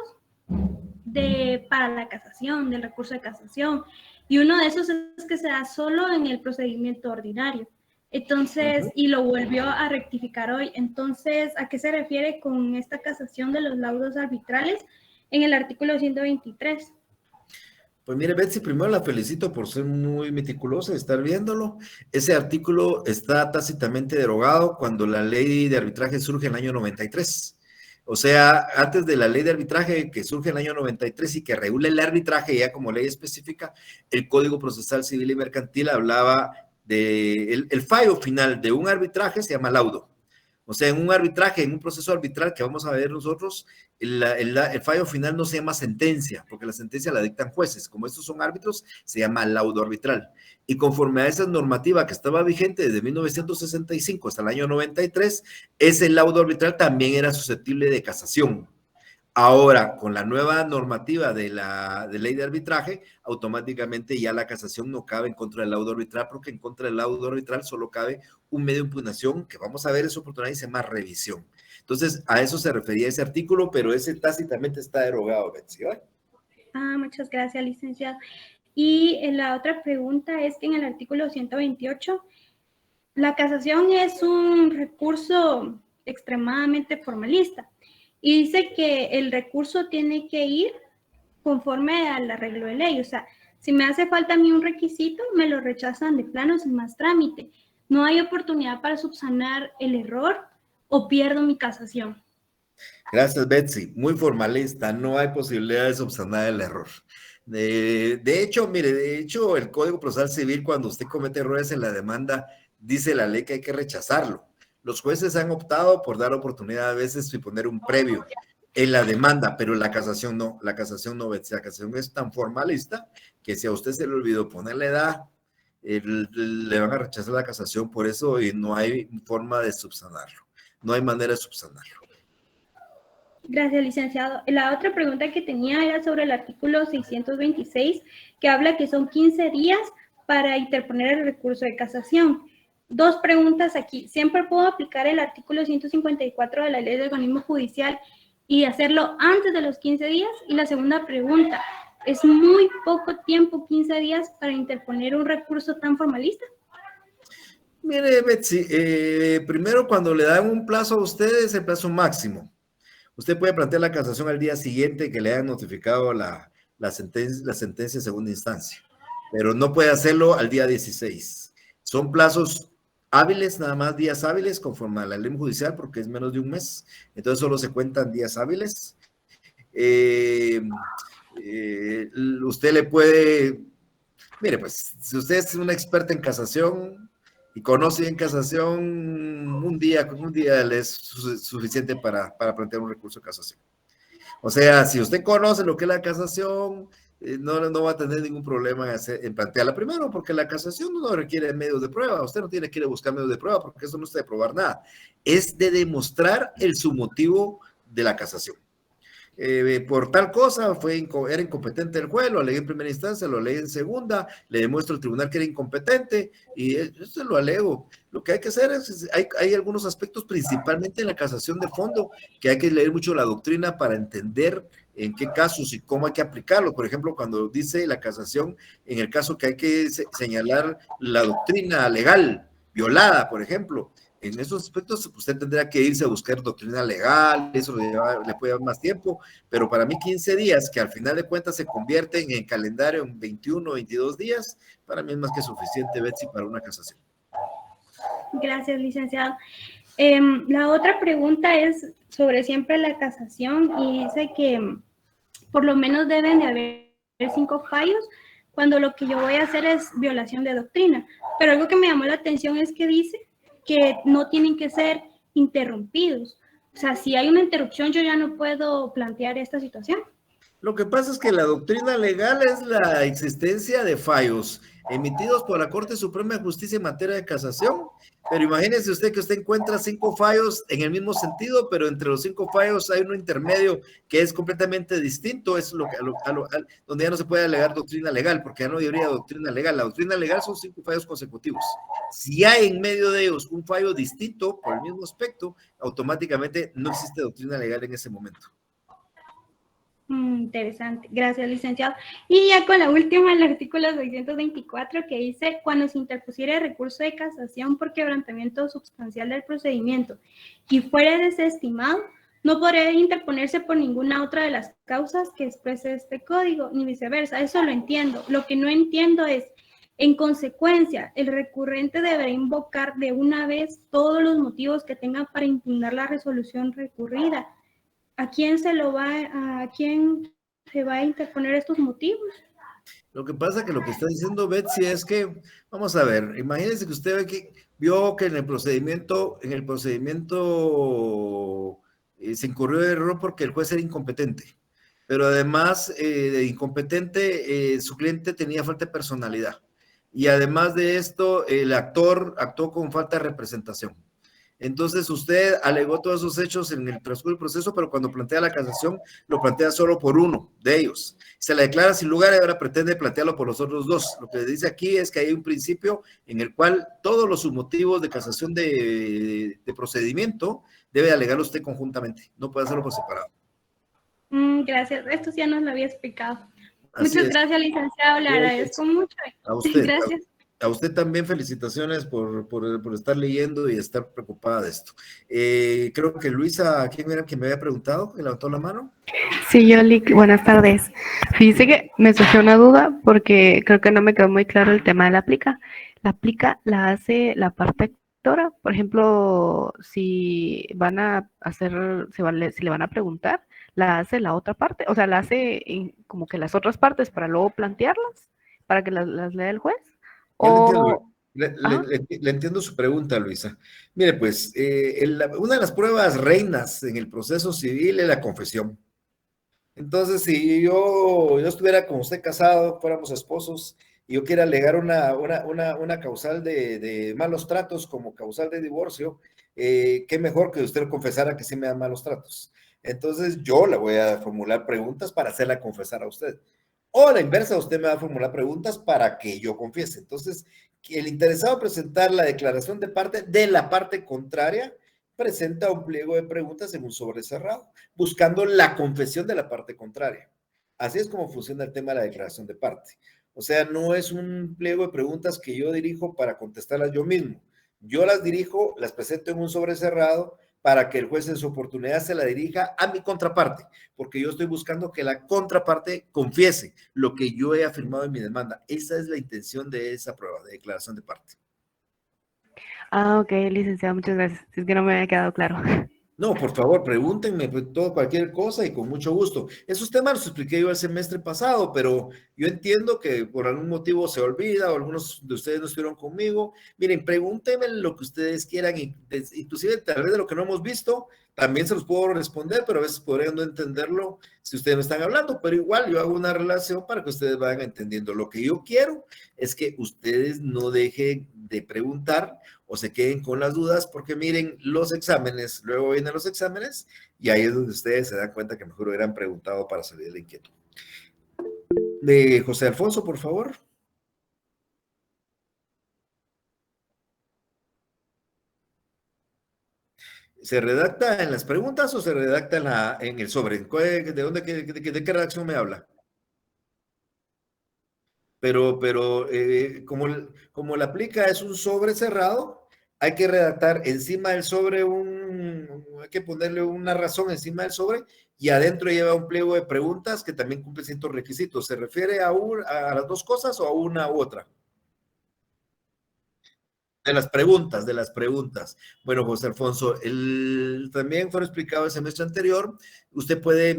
E: para la casación, del recurso de casación, y uno de esos es que se da solo en el procedimiento ordinario. Entonces, y lo volvió a rectificar hoy. Entonces, ¿a qué se refiere con esta casación de los laudos arbitrales en el artículo 123?
A: Pues mire, Betsy, primero la felicito por ser muy meticulosa y estar viéndolo. Ese artículo está tácitamente derogado cuando la ley de arbitraje surge en el año 93. O sea, antes de la ley de arbitraje que surge en el año 93 y que regula el arbitraje ya como ley específica, el Código Procesal Civil y Mercantil hablaba de el fallo final de un arbitraje se llama laudo. O sea, en un arbitraje, en un proceso arbitral que vamos a ver nosotros, el fallo final no se llama sentencia, porque la sentencia la dictan jueces. Como estos son árbitros, se llama laudo arbitral. Y conforme a esa normativa que estaba vigente desde 1965 hasta el año 93, ese laudo arbitral también era susceptible de casación. Ahora, con la nueva normativa de ley de arbitraje, automáticamente ya la casación no cabe en contra del laudo arbitral, porque en contra del laudo arbitral solo cabe un medio de impugnación, que vamos a ver esa oportunidad y se llama revisión. Entonces, a eso se refería ese artículo, pero ese tácitamente está derogado, Betsy, ¿vale?
E: Muchas gracias, licenciado. Y la otra pregunta es que en el artículo 128, la casación es un recurso extremadamente formalista. Y dice que el recurso tiene que ir conforme al arreglo de ley. O sea, si me hace falta a mí un requisito, me lo rechazan de plano sin más trámite. No hay oportunidad para subsanar el error o pierdo mi casación.
A: Gracias, Betsy. Muy formalista. No hay posibilidad de subsanar el error. De hecho, mire, el Código Procesal Civil, cuando usted comete errores en la demanda, dice la ley que hay que rechazarlo. Los jueces han optado por dar oportunidad a veces y poner un previo en la demanda, pero la casación no, Betsy. La casación es tan formalista que si a usted se le olvidó poner la edad, le van a rechazar la casación por eso y no hay forma de subsanarlo. No hay manera de subsanarlo.
E: Gracias, licenciado. La otra pregunta que tenía era sobre el artículo 626, que habla que son 15 días para interponer el recurso de casación. 2 preguntas aquí. ¿Siempre puedo aplicar el artículo 154 de la Ley de Organismo Judicial y hacerlo antes de los 15 días? Y la segunda pregunta, ¿es muy poco tiempo, 15 días, para interponer un recurso tan formalista?
A: Mire, Betsy, primero cuando le dan un plazo a ustedes, el plazo máximo. Usted puede plantear la casación al día siguiente que le hayan notificado la sentencia de segunda instancia, pero no puede hacerlo al día 16. Son plazos hábiles, nada más días hábiles, conforme a la ley judicial, porque es menos de un mes, entonces solo se cuentan días hábiles. Usted le puede, mire, pues, si usted es una experta en casación y conoce en casación, un día le es suficiente para plantear un recurso de casación. O sea, si usted conoce lo que es la casación, no va a tener ningún problema en plantearla. Primero, porque la casación no requiere medios de prueba. Usted no tiene que ir a buscar medios de prueba porque eso no está de probar nada. Es de demostrar el submotivo de la casación. Por tal cosa era incompetente el juez, lo alegué en primera instancia, lo alegué en segunda, le demuestro al tribunal que era incompetente y esto lo alego. Lo que hay que hacer hay algunos aspectos, principalmente en la casación de fondo, que hay que leer mucho la doctrina para entender en qué casos y cómo hay que aplicarlo. Por ejemplo, cuando dice la casación, en el caso que hay que señalar la doctrina legal violada, por ejemplo, en esos aspectos usted tendrá que irse a buscar doctrina legal, eso le puede llevar más tiempo, pero para mí 15 días, que al final de cuentas se convierten en calendario en 21 o 22 días, para mí es más que suficiente, Betsy, para una casación.
E: Gracias, licenciado. La otra pregunta es sobre siempre la casación y dice que por lo menos deben de haber 5 fallos cuando lo que yo voy a hacer es violación de doctrina. Pero algo que me llamó la atención es que dice que no tienen que ser interrumpidos. O sea, si hay una interrupción, yo ya no puedo plantear esta situación.
A: Lo que pasa es que la doctrina legal es la existencia de fallos emitidos por la Corte Suprema de Justicia en materia de casación, pero imagínese usted que usted encuentra 5 fallos en el mismo sentido, pero entre los 5 fallos hay uno intermedio que es completamente distinto, es lo que, donde ya no se puede alegar doctrina legal, porque ya no habría doctrina legal. La doctrina legal son 5 fallos consecutivos. Si hay en medio de ellos un fallo distinto por el mismo aspecto, automáticamente no existe doctrina legal en ese momento.
E: Interesante, gracias, licenciado. Y ya con la última, el artículo 624 que dice, cuando se interpusiera recurso de casación por quebrantamiento sustancial del procedimiento y fuera desestimado, no podrá interponerse por ninguna otra de las causas que exprese este código, ni viceversa. Eso lo entiendo. Lo que no entiendo es, en consecuencia, el recurrente deberá invocar de una vez todos los motivos que tenga para impugnar la resolución recurrida. ¿A quién se va a interponer estos motivos?
A: Lo que pasa que lo que está diciendo Betsy es que, vamos a ver, imagínense que usted vio que en el procedimiento se incurrió de error porque el juez era incompetente, pero además de incompetente, su cliente tenía falta de personalidad. Y además de esto, el actor actuó con falta de representación. Entonces usted alegó todos esos hechos en el transcurso del proceso, pero cuando plantea la casación, lo plantea solo por uno de ellos. Se la declara sin lugar y ahora pretende plantearlo por los otros dos. Lo que dice aquí es que hay un principio en el cual todos los submotivos de casación de procedimiento debe alegarlo usted conjuntamente. No puede hacerlo por separado.
E: Gracias. Esto ya nos lo había explicado.
A: Así
E: Muchas
A: es.
E: gracias, licenciado. Le agradezco mucho.
A: A usted.
E: Gracias.
A: A usted también felicitaciones por estar leyendo y estar preocupada de esto. Creo que Luisa, ¿quién era quien me había preguntado? ¿Que levantó la mano?
C: Sí, Yoli, buenas tardes. Fíjese que me surgió una duda porque creo que no me quedó muy claro el tema de la aplica. La aplica la hace la parte actora. Por ejemplo, si van a hacer, si le van a preguntar, la hace la otra parte. O sea, la hace como que las otras partes para luego plantearlas, para que las lea el juez.
A: Le entiendo su pregunta, Luisa. Mire, pues, una de las pruebas reinas en el proceso civil es la confesión. Entonces, si yo estuviera con usted casado, fuéramos esposos, y yo quiera alegar una causal de malos tratos como causal de divorcio, qué mejor que usted confesara que sí me da malos tratos. Entonces, yo le voy a formular preguntas para hacerla confesar a usted. O a la inversa, usted me va a formular preguntas para que yo confiese. Entonces, el interesado en presentar la declaración de la parte contraria presenta un pliego de preguntas en un sobre cerrado, buscando la confesión de la parte contraria. Así es como funciona el tema de la declaración de parte. O sea, no es un pliego de preguntas que yo dirijo para contestarlas yo mismo. Yo las dirijo, las presento en un sobre cerrado para que el juez en su oportunidad se la dirija a mi contraparte, porque yo estoy buscando que la contraparte confiese lo que yo he afirmado en mi demanda. Esa es la intención de esa prueba de declaración de parte.
C: Ah, ok, licenciado, muchas gracias. Es que no me había quedado claro.
A: No, por favor, pregúntenme todo, cualquier cosa y con mucho gusto. Esos temas los expliqué yo el semestre pasado, pero yo entiendo que por algún motivo se olvida o algunos de ustedes no estuvieron conmigo. Miren, pregúntenme lo que ustedes quieran, inclusive tal vez de lo que no hemos visto, también se los puedo responder, pero a veces podrían no entenderlo si ustedes no están hablando, pero igual yo hago una relación para que ustedes vayan entendiendo. Lo que yo quiero es que ustedes no dejen de preguntar o se queden con las dudas, porque miren, los exámenes, luego vienen los exámenes, y ahí es donde ustedes se dan cuenta que mejor hubieran preguntado para salir de la inquietud. De José Alfonso, por favor. ¿Se redacta en las preguntas o se redacta en el sobre? ¿De qué redacción me habla? Pero como la aplica es un sobre cerrado, hay que redactar encima del sobre hay que ponerle una razón encima del sobre y adentro lleva un pliego de preguntas que también cumple ciertos requisitos. ¿Se refiere a las dos cosas o a una u otra? De las preguntas. Bueno, José Alfonso, también fue explicado el semestre anterior, usted puede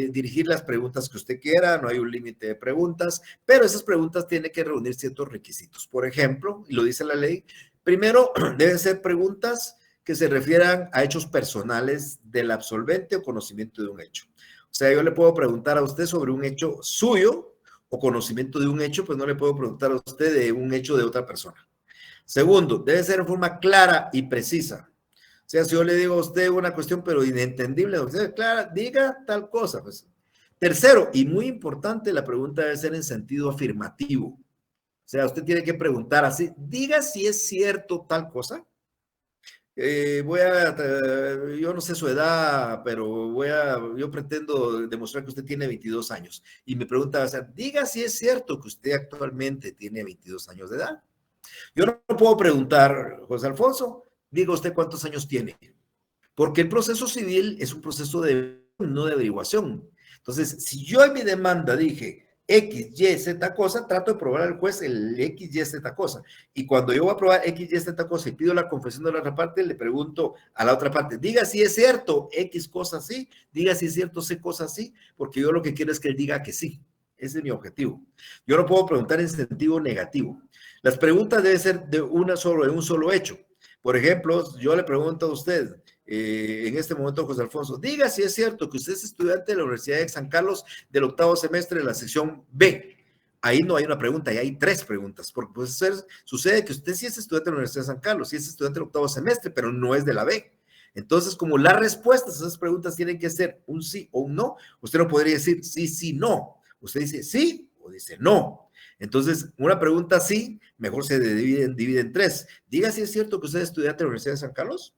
A: dirigir las preguntas que usted quiera, no hay un límite de preguntas, pero esas preguntas tienen que reunir ciertos requisitos. Por ejemplo, y lo dice la ley, primero deben ser preguntas que se refieran a hechos personales del absolvente o conocimiento de un hecho. O sea, yo le puedo preguntar a usted sobre un hecho suyo o conocimiento de un hecho, pues no le puedo preguntar a usted de un hecho de otra persona. Segundo, debe ser en forma clara y precisa. O sea, si yo le digo a usted una cuestión, pero inentendible, usted, clara, diga tal cosa. Pues. Tercero, y muy importante, la pregunta debe ser en sentido afirmativo. O sea, usted tiene que preguntar así, diga si es cierto tal cosa. Yo no sé su edad, pero yo pretendo demostrar que usted tiene 22 años. Y me pregunta, o sea, diga si es cierto que usted actualmente tiene 22 años de edad. Yo no puedo preguntar, José Alfonso, diga usted cuántos años tiene, porque el proceso civil es un proceso no de averiguación. Entonces, si yo en mi demanda dije X, Y, Z cosa, trato de probar al juez el X, Y, Z cosa. Y cuando yo voy a probar X, Y, Z cosa y pido la confesión de la otra parte, le pregunto a la otra parte, diga si es cierto X cosa sí, diga si es cierto C cosa sí, porque yo lo que quiero es que él diga que sí. Ese es mi objetivo. Yo no puedo preguntar en sentido negativo. Las preguntas deben ser de un solo hecho. Por ejemplo, yo le pregunto a usted, en este momento, José Alfonso, diga si es cierto que usted es estudiante de la Universidad de San Carlos del 8º semestre de la sección B. Ahí no hay una pregunta, ahí hay 3 preguntas, porque pues, sucede que usted sí es estudiante de la Universidad de San Carlos, sí es estudiante del 8º semestre, pero no es de la B. Entonces, como las respuestas a esas preguntas tienen que ser un sí o un no, usted no podría decir sí, sí, no. Usted dice sí o dice no. Entonces, una pregunta sí, mejor se divide en 3. Diga si es cierto que usted es estudiante de la Universidad de San Carlos.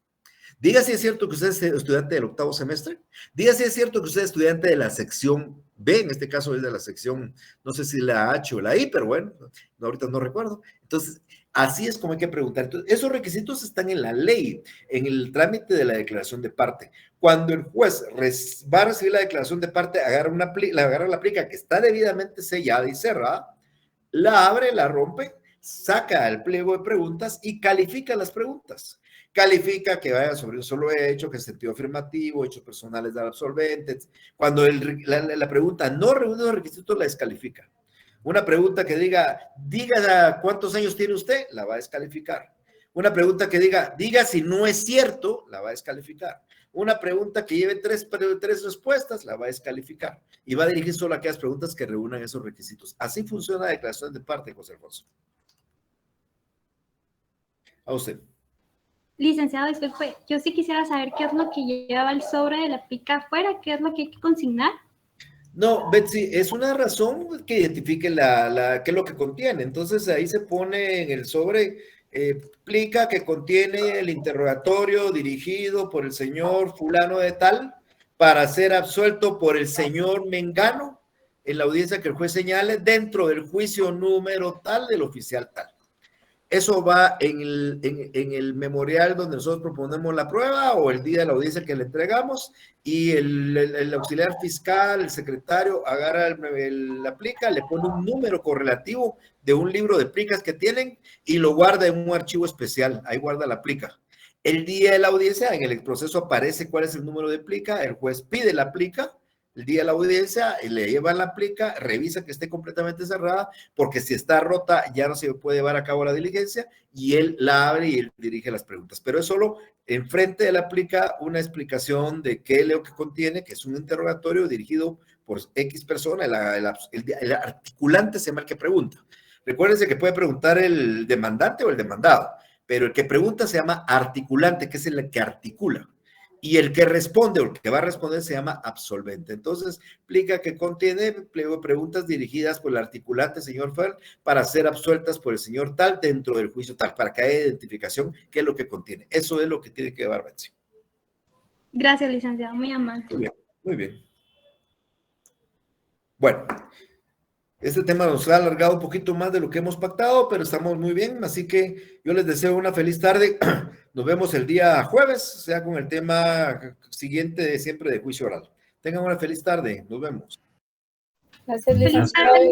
A: Diga si es cierto que usted es estudiante del 8º semestre. Diga si es cierto que usted es estudiante de la sección B, en este caso es de la sección, no sé si la H o la I, pero bueno, ahorita no recuerdo. Entonces, así es como hay que preguntar. Entonces, esos requisitos están en la ley, en el trámite de la declaración de parte. Cuando el juez va a recibir la declaración de parte, agarra la plica que está debidamente sellada y cerrada, la abre, la rompe, saca el pliego de preguntas y califica las preguntas. Califica que vaya sobre un solo hecho, que es sentido afirmativo, hechos personales del absolvente. Cuando la pregunta no reúne los requisitos, la descalifica. Una pregunta que diga cuántos años tiene usted, la va a descalificar. Una pregunta que diga si no es cierto, la va a descalificar. Una pregunta que lleve tres respuestas, la va a descalificar. Y va a dirigir solo a aquellas preguntas que reúnan esos requisitos. Así funciona la declaración de parte, José Alfonso. A usted.
E: Licenciado, disculpe, yo sí quisiera saber qué es lo que lleva el sobre de la plica afuera, qué es lo que hay que consignar.
A: No, Betsy, es una razón que identifique qué es lo que contiene. Entonces ahí se pone en el sobre, plica que contiene el interrogatorio dirigido por el señor fulano de tal para ser absuelto por el señor Mengano en la audiencia que el juez señale dentro del juicio número tal del oficial tal. Eso va en el memorial donde nosotros proponemos la prueba o el día de la audiencia que le entregamos y el auxiliar fiscal, el secretario, agarra la plica, le pone un número correlativo de un libro de plicas que tienen y lo guarda en un archivo especial. Ahí guarda la plica. El día de la audiencia, en el proceso aparece cuál es el número de plica, el juez pide la plica. El día de la audiencia, le lleva la plica, revisa que esté completamente cerrada, porque si está rota ya no se puede llevar a cabo la diligencia, y él la abre y él dirige las preguntas. Pero es solo enfrente de la plica una explicación de qué es lo que contiene, que es un interrogatorio dirigido por X persona, el articulante se llama el que pregunta. Recuérdense que puede preguntar el demandante o el demandado, pero el que pregunta se llama articulante, que es el que articula. Y el que responde o el que va a responder se llama absolvente. Entonces, explica que contiene preguntas dirigidas por el articulante, señor Fell, para ser absueltas por el señor tal dentro del juicio tal, para que haya identificación qué es lo que contiene. Eso es lo que tiene que llevar Betsy.
E: Gracias, licenciado, muy amable.
A: Muy bien, muy bien. Bueno, este tema nos ha alargado un poquito más de lo que hemos pactado, pero estamos muy bien, así que yo les deseo una feliz tarde. Nos vemos el día jueves, sea con el tema siguiente de siempre de juicio oral. Tengan una feliz tarde, nos vemos.
F: Gracias, licenciado.
E: Feliz tarde.